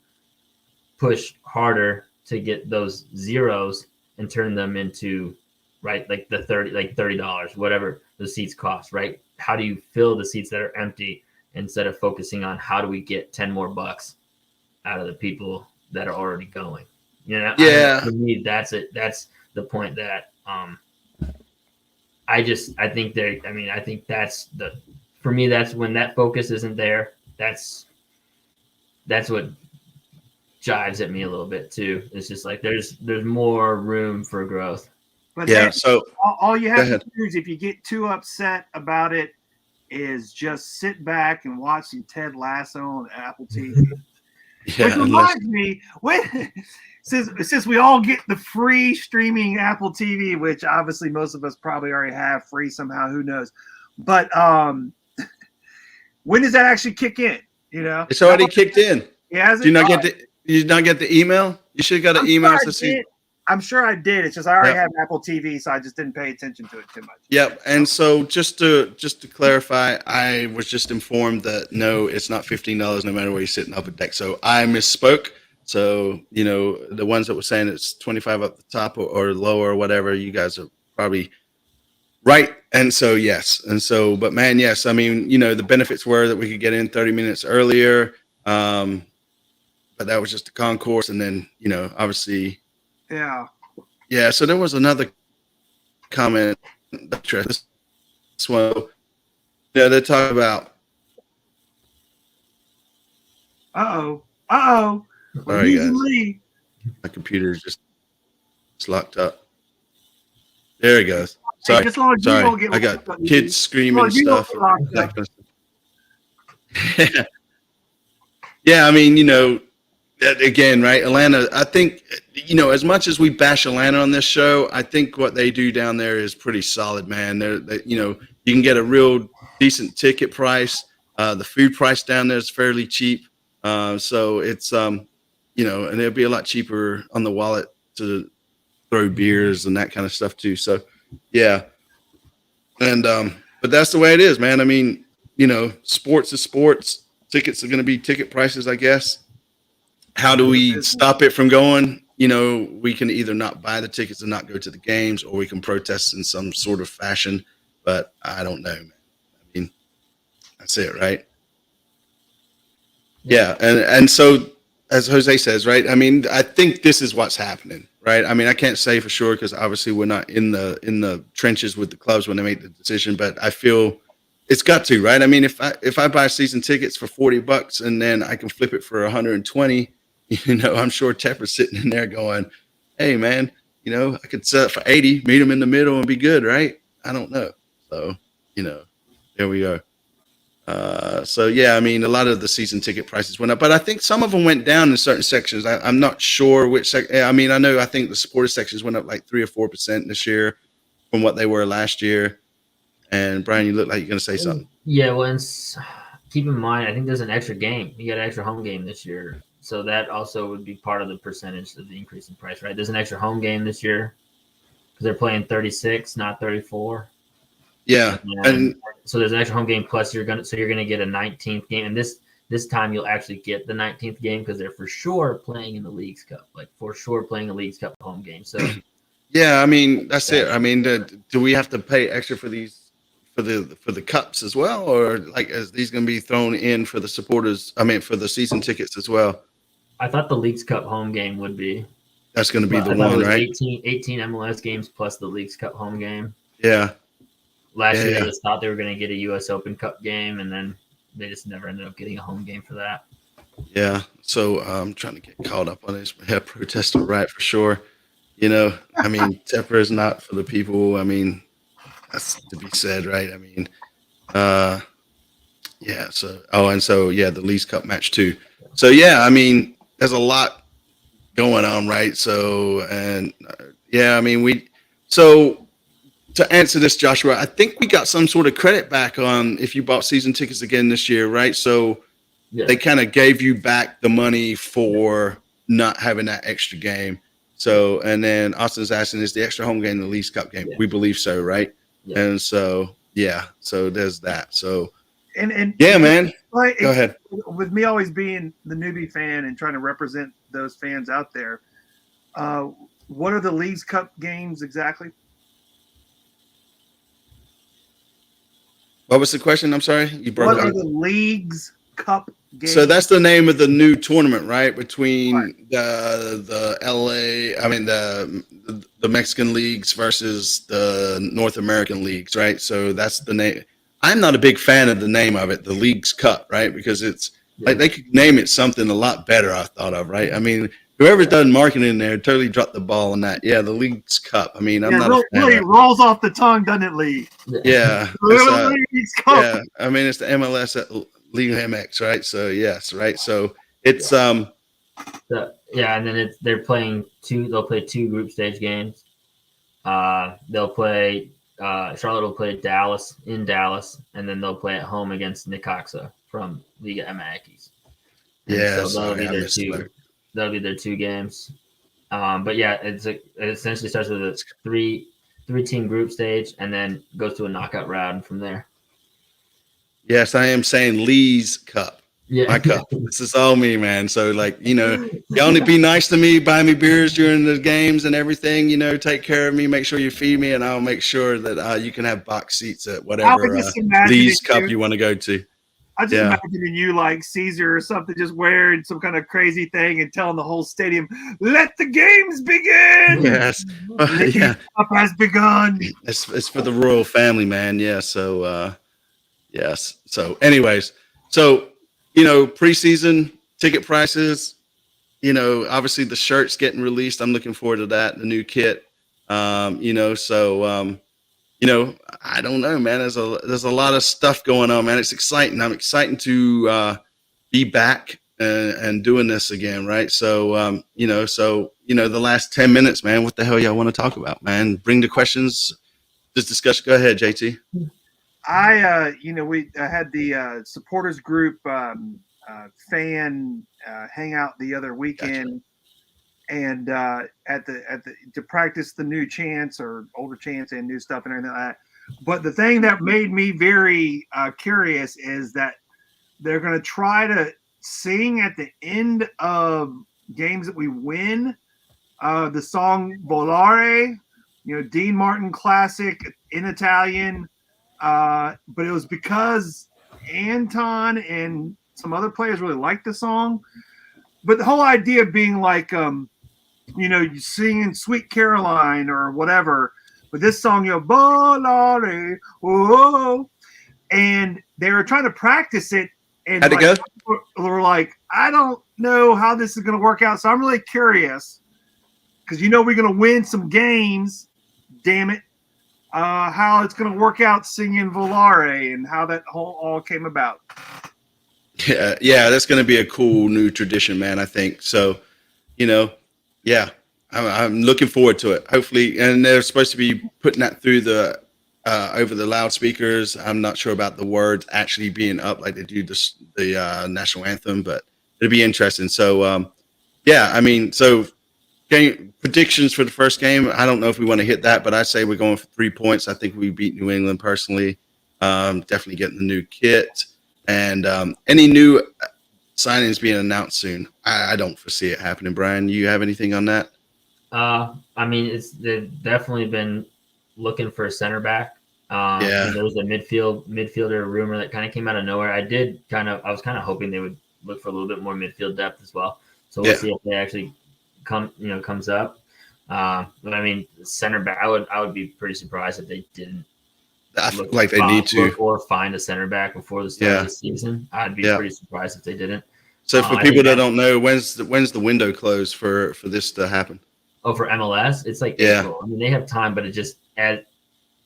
push harder to get those zeros and turn them into, right, like the $30, whatever the seats cost, right? How do you fill the seats that are empty instead of focusing on how do we get 10 more bucks out of the people that are already going? For me, that's it. That's the point that I think that's for me, that's when that focus isn't there. That's what jives at me a little bit too. It's just like there's more room for growth. But so all you have to do is, if you get too upset about it, is just sit back and watch some Ted Lasso on Apple TV. Which reminds me, since we all get the free streaming Apple TV, which obviously most of us probably already have free somehow, who knows? But when does that actually kick in? It's already kicked in. Yeah, do you not get the email? You should have got an email to see. I'm sure I did. It's just I already have Apple TV, so I just didn't pay attention to it too much. Yep. And so just to clarify, I was just informed that no, it's not $15 no matter where you're sitting up at deck. So I misspoke. So the ones that were saying it's 25 up the top or lower or whatever, you guys are probably right. And so yes. And so, but man, yes. I mean, the benefits were that we could get in 30 minutes earlier. But that was just the concourse, and then obviously. Yeah. So there was another comment. This one. Yeah, they talk about. Sorry, guys. My computer is just locked up. There it goes. Sorry. I got kids screaming and stuff. Yeah, I mean, again, right? Atlanta, I think, as much as we bash Atlanta on this show, I think what they do down there is pretty solid, man. You can get a real decent ticket price. The food price down there is fairly cheap. So it's, and it'll be a lot cheaper on the wallet to throw beers and that kind of stuff too. So, yeah. And, but that's the way it is, man. I mean, sports is sports. Tickets are going to be ticket prices, I guess. How do we stop it from going? we can either not buy the tickets and not go to the games, or we can protest in some sort of fashion. But I don't know, man. I mean, that's it, right? Yeah, and so as Jose says, right? I mean, I think this is what's happening, right? I mean, I can't say for sure because obviously we're not in the trenches with the clubs when they make the decision, but I feel it's got to, right? I mean, if I buy season tickets for $40 and then I can flip it for 120, I'm sure Tepper's sitting in there going, "Hey, man, I could sell it for 80, meet them in the middle, and be good, right?" I don't know. So, there we go. So yeah, I mean, a lot of the season ticket prices went up, but I think some of them went down in certain sections. I'm not sure which. I mean, I think the supporter sections went up like 3 or 4% this year from what they were last year. And Brian, you look like you're going to say something. Yeah, well, keep in mind, I think there's an extra game. You got an extra home game this year, so that also would be part of the percentage of the increase in price, right? There's an extra home game this year because they're playing 36, not 34. Yeah, and so there's an extra home game plus you're gonna get a 19th game, and this time you'll actually get the 19th game because they're for sure playing in the Leagues Cup, like for sure playing the Leagues Cup home game. So yeah, I mean that's it. I mean, do we have to pay extra for these for the cups as well, or like is these going to be thrown in for the supporters? I mean, for the season tickets as well. I thought the Leagues Cup home game would be. That's going to be the one, right? 18 MLS games plus the Leagues Cup home game. Yeah. Last year, they just thought they were going to get a U.S. Open Cup game, and then they just never ended up getting a home game for that. Yeah, so I'm trying to get caught up on this. Yeah, protester, right, for sure. I mean, Tepper is not for the people. I mean, that's to be said, right? I mean, yeah, the Leagues Cup match too. So, yeah, I mean, there's a lot going on, right? So, I mean, to answer this, Joshua, I think we got some sort of credit back on if you bought season tickets again this year, right? So they kind of gave you back the money for not having that extra game. So, and then Austin's asking, is the extra home game the Leagues Cup game? Yeah. We believe so, right? Yeah. And so, so there's that. So, and yeah, man, go ahead. With me always being the newbie fan and trying to represent those fans out there, what are the Leagues Cup games exactly? What was the question? I'm sorry. You broke What are the Leagues Cup games? So that's the name of the new tournament, right? Between the LA, I mean the Mexican leagues versus the North American leagues, right? So that's the name. I'm not a big fan of the name of it, the Leagues Cup, right? Because it's like they could name it something a lot better, I thought of, right? I mean, whoever's done marketing there totally dropped the ball on that. Yeah, the Leagues Cup. I mean, I'm not a fan really rolls off the tongue, doesn't it, Lee? Yeah. Leagues Cup. Yeah, I mean, it's the MLS at League MX, right? So yes, right. So it's and then they'll play 2 group stage games. They'll play Charlotte will play Dallas in Dallas, and then they'll play at home against Necaxa from Liga MX. Yeah, so that'll be their 2 games. But yeah, it essentially starts with a 3-team group stage and then goes to a knockout round from there. Yes, I am saying Lee's Cup. Yeah. My cup. This is all me, man. So you only be nice to me, buy me beers during the games and everything, take care of me, make sure you feed me, and I'll make sure that you can have box seats at whatever Lee's Cup you want to go to. I just imagining you like Caesar or something, just wearing some kind of crazy thing and telling the whole stadium, "Let the games begin." Yes, Cup has begun. It's for the royal family, man. Yeah. So, yes. So, anyways, preseason ticket prices. Obviously the shirt's getting released. I'm looking forward to that. The new kit. I don't know, man. There's a lot of stuff going on, man. It's exciting. I'm excited to be back and doing this again, right? So, the last 10 minutes, man, what the hell y'all want to talk about, man? Bring the questions, just discuss. Go ahead, JT. I had the supporters group fan hangout the other weekend. Gotcha. And to practice the new chants or older chants and new stuff and everything like that. But the thing that made me very curious is that they're going to try to sing at the end of games that we win the song Volare, Dean Martin classic in Italian. But it was because Anton and some other players really liked the song. But the whole idea being like, you singing Sweet Caroline or whatever, but this song, Volare, oh, and they were trying to practice it. And How'd it go? We're like, I don't know how this is going to work out. So I'm really curious because we're going to win some games. Damn it. How it's going to work out singing Volare and how that all came about. Yeah, that's going to be a cool new tradition, man. I think so. Yeah, I'm looking forward to it. Hopefully, and they're supposed to be putting that through the over the loudspeakers. I'm not sure about the words actually being up like they do the national anthem, but it'll be interesting. So, yeah, I mean, so game predictions for the first game. I don't know if we want to hit that, but I say we're going for 3 points. I think we beat New England personally. Definitely getting the new kit and any new signings being announced soon. I don't foresee it happening. Brian, you have anything on that? I mean, they've definitely been looking for a center back. Yeah. There was a midfielder rumor that kind of came out of nowhere. I was kind of hoping they would look for a little bit more midfield depth as well. So we'll see if they actually comes up. But I mean, center back, I would be pretty surprised if they didn't. I feel like they need to or find a center back before the start of the season. I'd be pretty surprised if they didn't. So for people that don't know, when's the window closed for this to happen? Oh, for MLS, it's like April. I mean, they have time, but it just as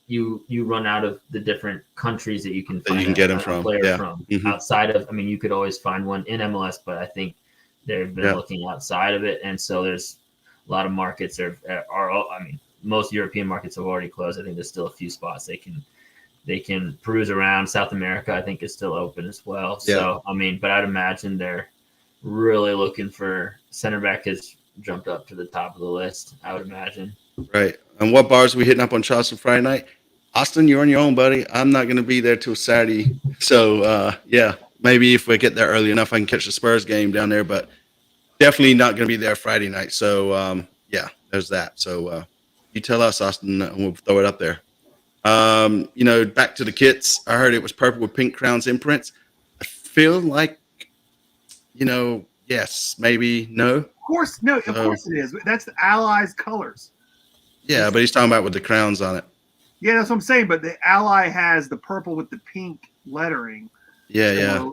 you run out of the different countries that you can find get them from. Mm-hmm. Outside of, I mean, you could always find one in MLS, but I think they've been looking outside of it, and so there's a lot of markets are. I mean, most European markets have already closed. I think there's still a few spots they can peruse around. South America, I think, is still open as well. So I mean, but I'd imagine they're really looking for center back has jumped up to the top of the list, I would imagine. Right. And what bars are we hitting up on Charleston Friday night? Austin, you're on your own, buddy. I'm not going to be there till Saturday. So, maybe if we get there early enough, I can catch the Spurs game down there, but definitely not going to be there Friday night. So, there's that. So, you tell us, Austin, and we'll throw it up there. Back to the kits. I heard it was purple with pink crowns imprints. I feel like, yes, maybe no. Of course it is. That's the Allies colors. Yeah, but he's talking about with the crowns on it. Yeah, that's what I'm saying. But the Ally has the purple with the pink lettering. Yeah.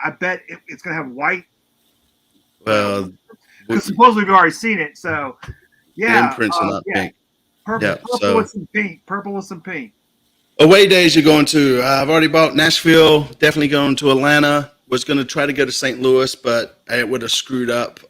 I bet it's going to have white. Well, because supposedly we've already seen it. So, yeah. The imprints are not pink. Purple with some pink. Purple with some pink. Away days you're going to. I've already bought Nashville. Definitely going to Atlanta. Was going to try to go to St. Louis, but it would have screwed up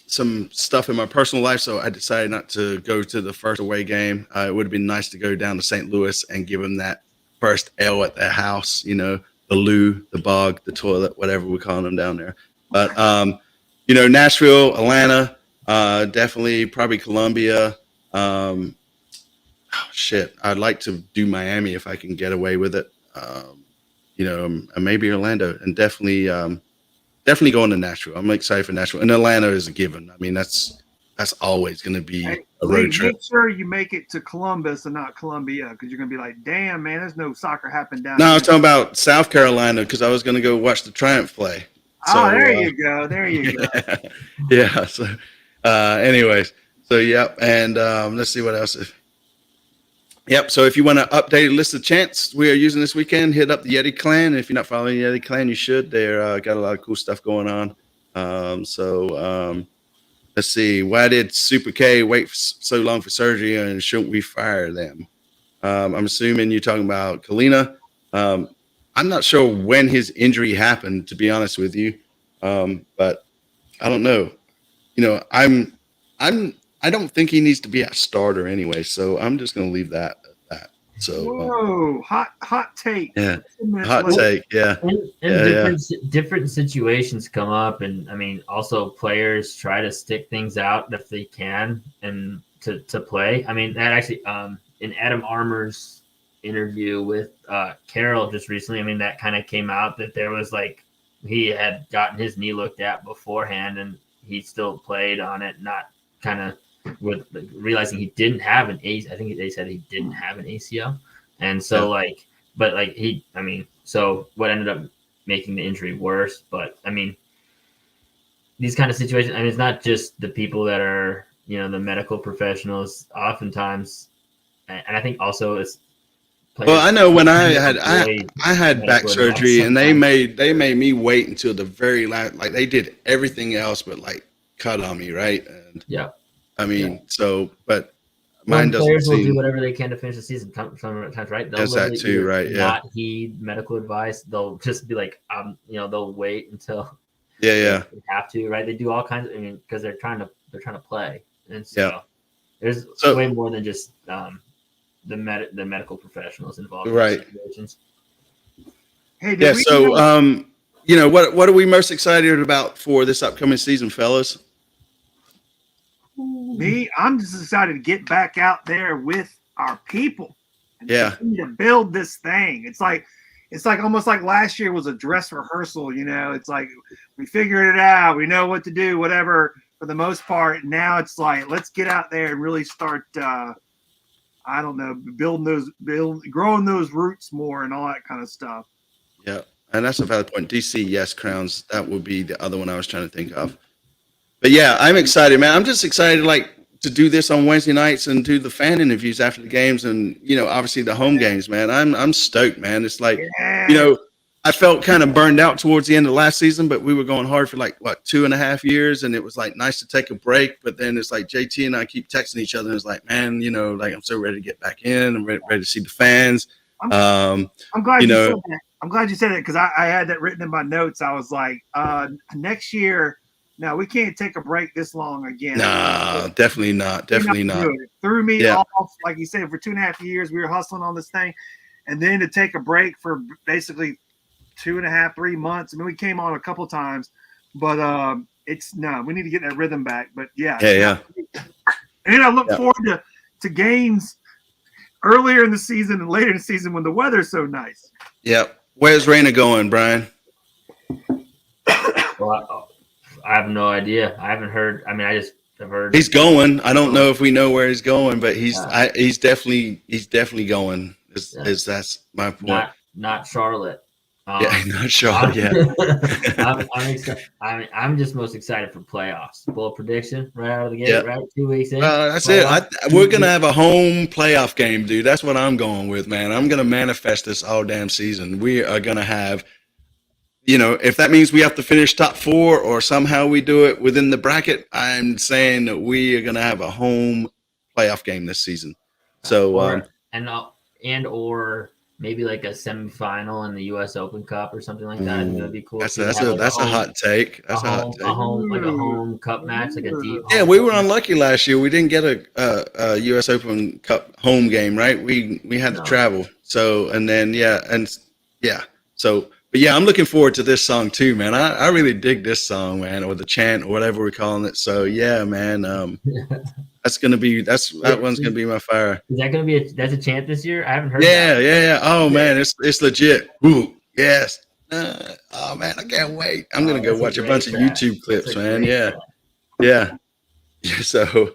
some stuff in my personal life, so I decided not to go to the first away game. It would have been nice to go down to St. Louis and give them that first L at their house, the loo, the bog, the toilet, whatever we're calling them down there. But, Nashville, Atlanta, definitely probably Columbia. I'd like to do Miami if I can get away with it. Maybe Orlando, and definitely going to Nashville. I'm excited for Nashville, and Atlanta is a given. I mean, that's always going to be a road trip. Make sure you make it to Columbus and not Columbia, because you're going to be like, damn, man, there's no soccer happening down there. No, here. I was talking about South Carolina because I was going to go watch the Triumph play. So, there you go. There you go. Yeah. So, anyways, so yep, and let's see what else. Yep. So if you want to update a list of chants we are using this weekend, hit up the Yeti Clan. If you're not following the Yeti Clan, you should. They're got a lot of cool stuff going on. Let's see. Why did Super K wait so long for surgery, and shouldn't we fire them? I'm assuming you're talking about Kalina. I'm not sure when his injury happened, to be honest with you. But I don't know. I don't think he needs to be a starter anyway, so I'm just going to leave that at that. So, whoa, hot take. Yeah, hot take. Yeah, and different situations come up, and I mean, also players try to stick things out if they can, and to play. I mean, that actually, in Adam Armour's interview with Carroll just recently, I mean, that kind of came out that there was he had gotten his knee looked at beforehand, and he still played on it, not kind of with realizing he didn't have an ACL. I think they said he didn't have an ACL, and so so what ended up making the injury worse. But I mean, these kind of situations. I mean, it's not just the people that are the medical professionals. Oftentimes, and I think also it's. Well, I know when I had back surgery, and they made me wait until the very last. Like they did everything else, but like cut on me, right? And I mean, but mine doesn't. Players will do whatever they can to finish the season. Sometimes, right? They'll that too, right? Yeah. Not heed medical advice. They'll just be like, they'll wait until. They have to, right? They do all kinds of. I mean, because they're trying to play, and so there's way more than just the medical professionals involved in situations. Hey, what are we most excited about for this upcoming season, fellas? Me, I'm just excited to get back out there with our people and continue to build this thing. It's like almost like last year was a dress rehearsal, It's like we figured it out, we know what to do, whatever, for the most part. Now it's like, let's get out there and really start I don't know, growing those roots more and all that kind of stuff. Yeah, and that's a valid point. DC, yes, Crowns. That would be the other one I was trying to think of. But yeah, I'm excited, man. I'm just excited, to do this on Wednesday nights and do the fan interviews after the games, and obviously the home games, man. I'm stoked, man. It's like, I felt kind of burned out towards the end of last season, but we were going hard for 2.5 years, and it was like nice to take a break. But then it's like JT and I keep texting each other, and it's like, man, I'm so ready to get back in. I'm ready to see the fans. I'm glad you said that. I'm glad you said it because I had that written in my notes. I was like, next year, no, we can't take a break this long again. No, definitely not. Definitely not. It threw me off, like you said, for 2.5 years. We were hustling on this thing, and then to take a break for basically 2.5, 3 months. I mean, we came on a couple times, but we need to get that rhythm back. But and I look forward to games earlier in the season and later in the season when the weather's so nice. Yep. Where's Reyna going, Brian? Well, I have no idea. I haven't heard. I mean, I've heard he's going. I don't know if we know where he's going, but he's definitely going. That's my point. Not Charlotte. Not Charlotte. I'm excited. I'm just most excited for playoffs. Bold prediction right out of the gate. Right, 2 weeks in. That's it. We're gonna have a home playoff game, dude. That's what I'm going with, man. I'm gonna manifest this all damn season. We are gonna have. If that means we have to finish top 4 or somehow we do it within the bracket, I'm saying that we are going to have a home playoff game this season. So, or maybe like a semifinal in the U.S. Open Cup or something like that. I think that'd be cool. That's a hot take. That's a hot take. A home cup match, like a deep. Yeah, we were unlucky last year. We didn't get a U.S. Open Cup home game, right? We had to travel. So, and then so. But yeah, I'm looking forward to this song too, man. I really dig this song, man, or the chant or whatever we're calling it. So yeah, man, that one's gonna be my fire. Is that gonna be that's a chant this year? I haven't heard. Yeah. Oh man, it's legit. Ooh, yes. Oh man, I can't wait. I'm gonna go watch a bunch of YouTube clips, man. Yeah. So,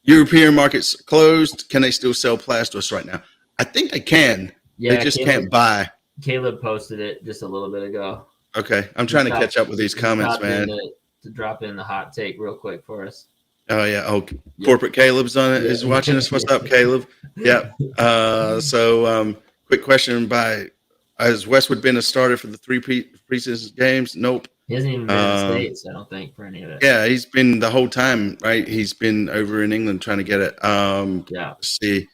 European markets closed. Can they still sell Plastos right now? I think they can. Yeah, they just can't buy. Caleb posted it just a little bit ago. Okay. I'm trying to catch up with these comments, man. To drop in the hot take real quick for us. Oh, yeah. Oh, Corporate Caleb's on it. Is watching us. What's up, Caleb? Yeah. Quick question has Westwood been a starter for the 3 preseason games? Nope. He hasn't even been in the States, I don't think, for any of it. Yeah, he's been the whole time, right? He's been over in England trying to get it. Let's see.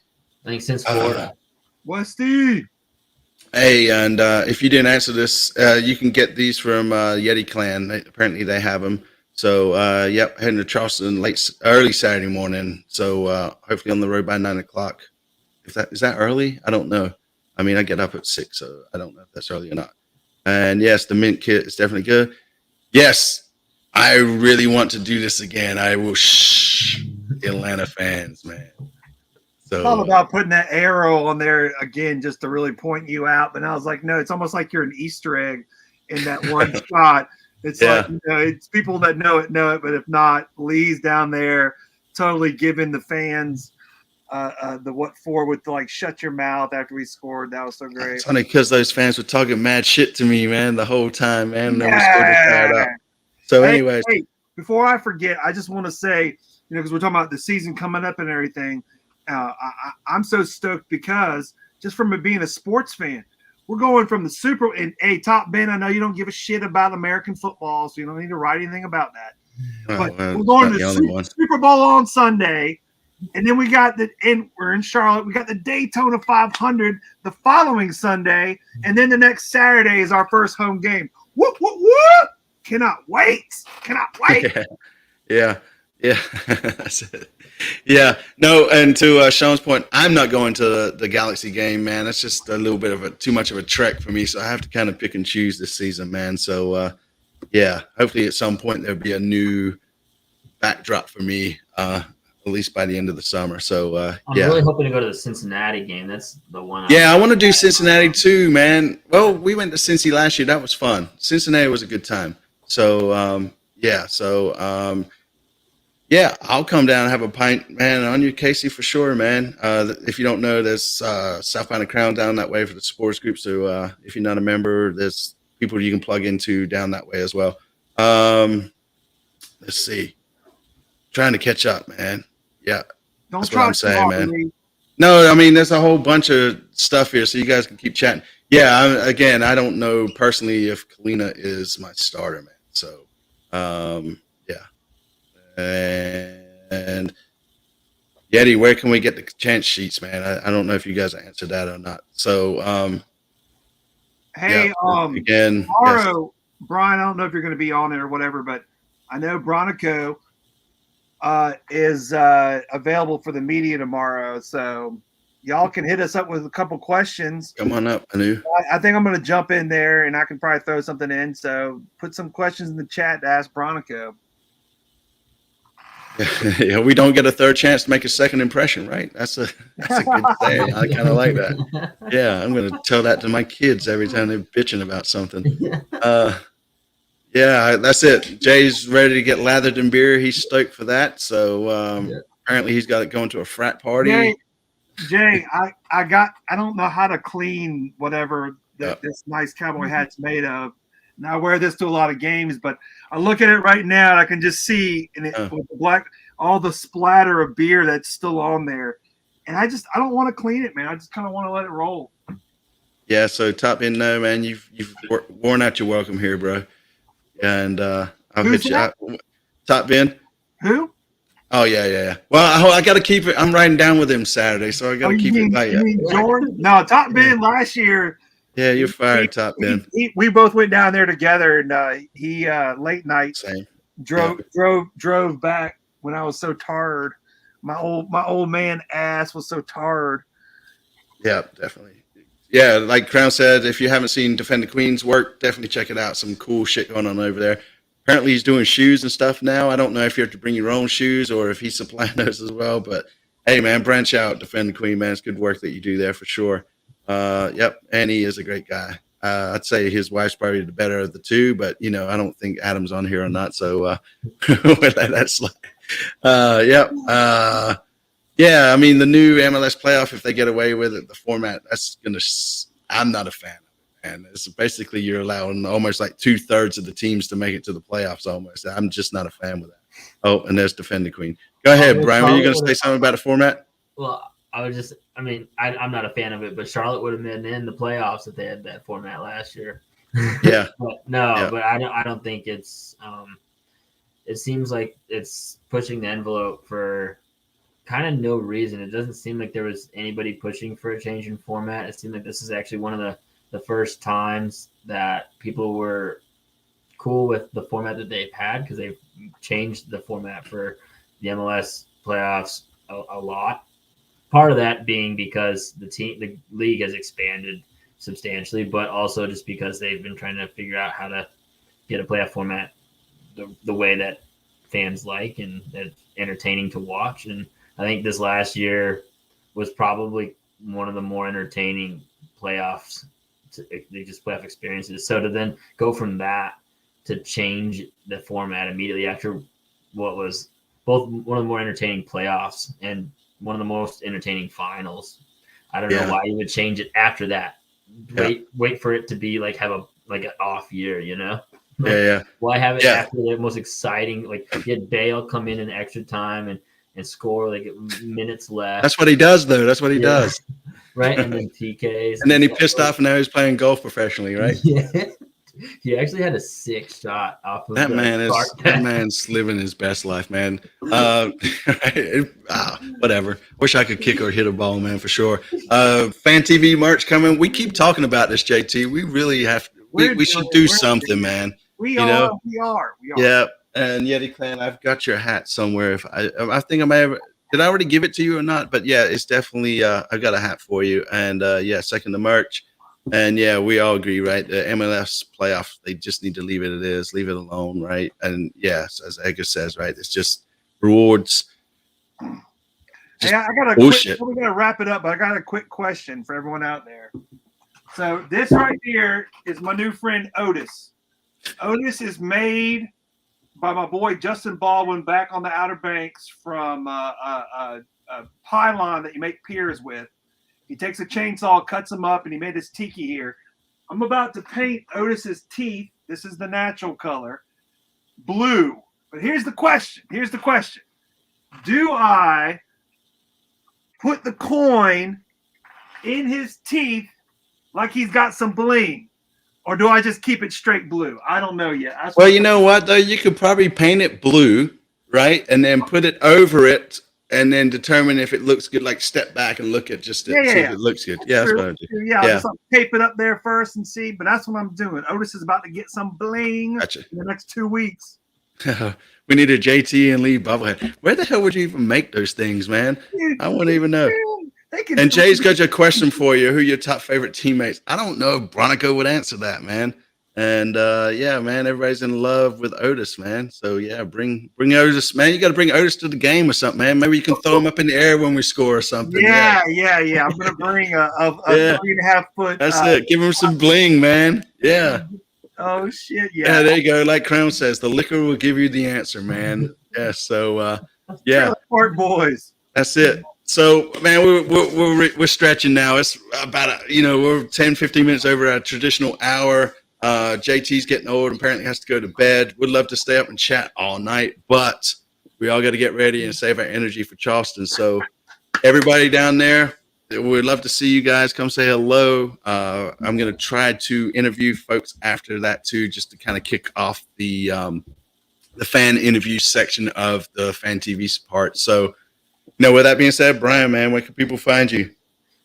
I think since Florida. Westy. Hey, and if you didn't answer this, you can get these from Yeti Clan. Apparently, they have them. So, heading to Charleston early Saturday morning. So, hopefully on the road by 9 o'clock. Is that early? I don't know. I mean, I get up at 6, so I don't know if that's early or not. And yes, the mint kit is definitely good. Yes, I really want to do this again. I will the Atlanta fans, man. So, it's all about putting that arrow on there again just to really point you out. But I was like, no, it's almost like you're an Easter egg in that one spot. It's Yeah. like, it's people that know it, but if not, Lee's down there totally giving the fans the what for with like shut your mouth after we scored. That was so great. It's funny because those fans were talking mad shit to me, man, the whole time, man. And then we scored to tie it up. So, anyways, hey, before I forget, I just want to say, because we're talking about the season coming up and everything, I'm so stoked because just from it being a sports fan, we're going from the Super. And hey, Top Ben, I know you don't give a shit about American football, so you don't need to write anything about that. But we're going to the Super Bowl on Sunday. And then we got we're in Charlotte. We got the Daytona 500 the following Sunday. And then the next Saturday is our first home game. Whoop, whoop, whoop. Cannot wait. Yeah. That's it. Yeah. No, and to Sean's point, I'm not going to the Galaxy game, man. That's just a little bit of too much of a trek for me. So I have to kind of pick and choose this season, man. So, yeah, hopefully at some point there'll be a new backdrop for me. At least by the end of the summer. So I'm really hoping to go to the Cincinnati game. That's the one. Yeah, I want to do Cincinnati too, man. Well, we went to Cincy last year. That was fun. Cincinnati was a good time. So yeah. So yeah, I'll come down and have a pint, man, on you, Casey, for sure, man. If you don't know, there's Southbound and Crown down that way for the sports group. So if you're not a member, there's people you can plug into down that way as well. Let's see. Trying to catch up, man. Yeah, Don't that's try what I'm saying, man. Me. No, I mean, there's a whole bunch of stuff here, so you guys can keep chatting. Yeah, again, I don't know personally if Kalina is my starter, man. So, yeah. And Yeti, where can we get the chance sheets, man? I don't know if you guys answered that or not. So, hey, again, tomorrow, yes. Brian, I don't know if you're going to be on it or whatever, but I know Bronico is available for the media tomorrow, so y'all can hit us up with a couple questions. Come on up, Anu. I think I'm going to jump in there, and I can probably throw something in. So put some questions in the chat to ask Bronico. Yeah, we don't get a third chance to make a second impression, right? That's a good saying. I kind of like that. Yeah, I'm going to tell that to my kids every time they're bitching about something. Yeah, that's it. Jay's ready to get lathered in beer. He's stoked for that. So apparently he's got it going to a frat party. Jay, I don't know how to clean whatever this nice cowboy hat's made of. And I wear this to a lot of games, but I look at it right now and I can just see with the all the splatter of beer that's still on there. And I don't want to clean it, man. I just kind of want to let it roll. Yeah, so Top Ben, no, man, you've worn out your welcome here, bro. And I'll hit you out. Top Ben. Who? Oh, yeah. Well, I got to keep it. I'm riding down with him Saturday, so I got to keep it light. You mean Jordan? No, Top Ben last year. Yeah, you're fired, Top Ben. We both went down there together, and he late night drove back when I was so tired. My old man ass was so tired. Yeah, definitely. Yeah, like Crown said, if you haven't seen Defend the Queen's work, definitely check it out. Some cool shit going on over there. Apparently he's doing shoes and stuff now. I don't know if you have to bring your own shoes or if he's supplying those as well. But, hey, man, branch out, Defend the Queen, man. It's good work that you do there for sure. Yep, and he is a great guy. I'd say his wife's probably the better of the two, but, I don't think Adam's on here or not, so we'll let that slide. Yep. Yeah, I mean, the new MLS playoff, if they get away with it, the format, I'm not a fan of it, man. It's basically you're allowing almost like 2/3 of the teams to make it to the playoffs almost. I'm just not a fan with that. Oh, and there's Defend the Queen. Go ahead, Brian. Were you going to say something about the format? Well, I'm not a fan of it, but Charlotte would have been in the playoffs if they had that format last year. Yeah. But I don't think it's it seems like it's pushing the envelope for kind of no reason. It doesn't seem like there was anybody pushing for a change in format. It seemed like this is actually one of the first times that people were cool with the format that they've had because they've changed the format for the MLS playoffs a lot. Part of that being because the league has expanded substantially, but also just because they've been trying to figure out how to get a playoff format the way that fans like and that's entertaining to watch. And I think this last year was probably one of the more entertaining playoff experiences. So to then go from that to change the format immediately after what was both one of the more entertaining playoffs and one of the most entertaining finals. I don't know why you would change it after that. Wait for it to be like have a like an off year, you know? Like, why have it after the most exciting? Like get Bale come in extra time and score like minutes left. That's what he does, though. That's what he does. Right, and then PKs. And then he pissed off, and now he's playing golf professionally, right? Yeah. He actually had a 6 shot off of that man's living his best life, man. Whatever. Wish I could kick or hit a ball, man, for sure. Fan TV merch coming. We keep talking about this, JT. We really have. We should do something, man. We are. Yeah. And Yeti Clan, I've got your hat somewhere. If I think I may have. Did I already give it to you or not? But yeah, it's definitely. I've got a hat for you, and second the merch. And yeah, we all agree, right? The MLS playoff, they just need to leave it as it is, leave it alone, right? And yes, as Edgar says, right, it's just rewards. Hey, I got a quick. We're gonna wrap it up, but I got a quick question for everyone out there. So this right here is my new friend Otis. Otis is made by my boy Justin Baldwin back on the Outer Banks from a pylon that you make piers with. He takes a chainsaw, cuts them up, and he made this tiki here. I'm about to paint Otis's teeth. This is the natural color, blue. But here's the question. Do I put the coin in his teeth like he's got some bling? Or do I just keep it straight blue? I don't know yet. Well, you know what, though? You could probably paint it blue, right? And then put it over it. And then determine if it looks good, like step back and look at just see if it looks good. Yeah, that's what I do. I'll just tape it up there first and see. But that's what I'm doing. Otis is about to get some bling in the next 2 weeks. We need a JT and Lee bobblehead. Where the hell would you even make those things, man? I wouldn't even know. And Jay's got a question for you. Who are your top favorite teammates? I don't know if Bronico would answer that, man. And man, everybody's in love with Otis, man. So yeah, bring Otis, man. You got to bring Otis to the game or something, man. Maybe you can throw him up in the air when we score or something. Yeah. I'm gonna bring a 3.5 foot. That's it. Give him some bling, man. Yeah. Oh shit. Yeah. There you go. Like Crown says, the liquor will give you the answer, man. Yeah. So Park boys. That's it. So, man, we're stretching now. It's about we're 10, 15 minutes over our traditional hour. JT's getting old and apparently has to go to bed. Would love to stay up and chat all night, but we all got to get ready and save our energy for Charleston. So everybody down there, we'd love to see you guys. Come say hello. I'm going to try to interview folks after that too, just to kind of kick off the fan interview section of the Fan TV part. So, with that being said, Brian, man, where can people find you?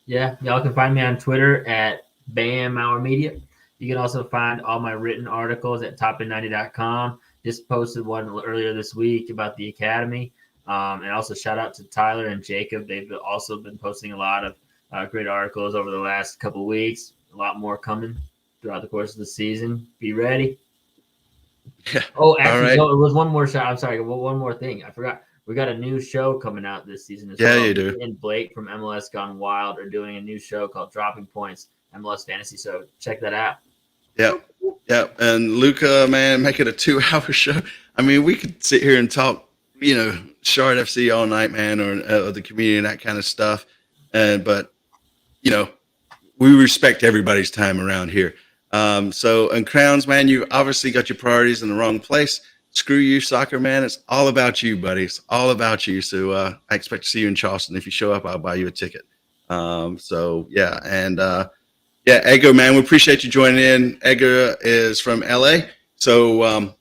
Yeah, y'all can find me on Twitter at Bam Hour Media. You can also find all my written articles at topin90.com. Just posted one earlier this week about the Academy. And also shout out to Tyler and Jacob. They've also been posting a lot of great articles over the last couple of weeks. A lot more coming throughout the course of the season. Be ready. Yeah. Oh, actually, no, it was one more shot. I'm sorry. One more thing. I forgot. We got a new show coming out this season as well. Yeah, you do. Me and Blake from MLS Gone Wild are doing a new show called Dropping Points MLS Fantasy. So check that out. Yep. And Luca, man, make it a 2-hour show. I mean, we could sit here and talk, CLTFC all night, man, or the community and that kind of stuff. But we respect everybody's time around here. And Crowns, man, you obviously got your priorities in the wrong place. Screw you, soccer, man. It's all about you, buddy. It's all about you. So I expect to see you in Charleston. If you show up, I'll buy you a ticket. Edgar, man, we appreciate you joining in. Edgar is from LA. So,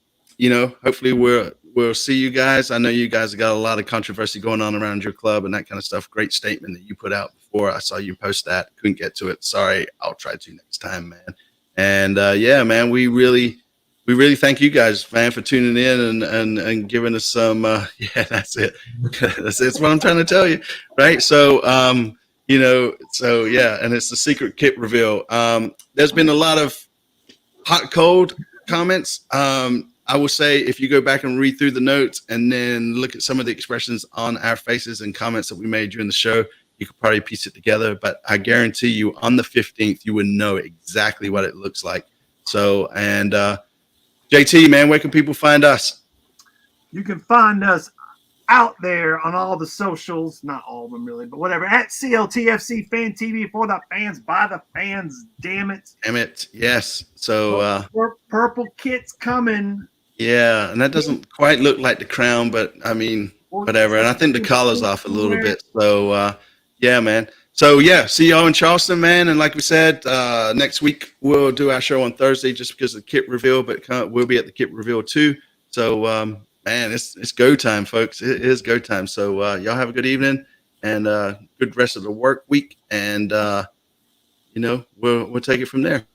hopefully we'll see you guys. I know you guys have got a lot of controversy going on around your club and that kind of stuff. Great statement that you put out before. I saw you post that. Couldn't get to it. Sorry. I'll try to next time, man. And man, we really thank you guys, man, for tuning in and giving us some, that's it. That's what I'm trying to tell you. Right. So, and it's the secret kit reveal. There's been a lot of hot, cold comments. I will say if you go back and read through the notes and then look at some of the expressions on our faces and comments that we made during the show, you could probably piece it together. But I guarantee you on the 15th, you would know exactly what it looks like. So, and JT, man, where can people find us? You can find us out there on all the socials, not all of them really, but whatever, at CLTFC Fan TV, for the fans, by the fans, damn it. Damn it. Yes. So purple kit's coming. Yeah, and that doesn't quite look like the crown, but I mean, whatever. And I think the collar's off a little bit. So yeah, man. So yeah, see y'all in Charleston, man. And like we said, next week we'll do our show on Thursday just because of the kit reveal, but we'll be at the kit reveal too. So man, it's go time, folks. It is go time. So y'all have a good evening and good rest of the work week, and you know, we'll take it from there.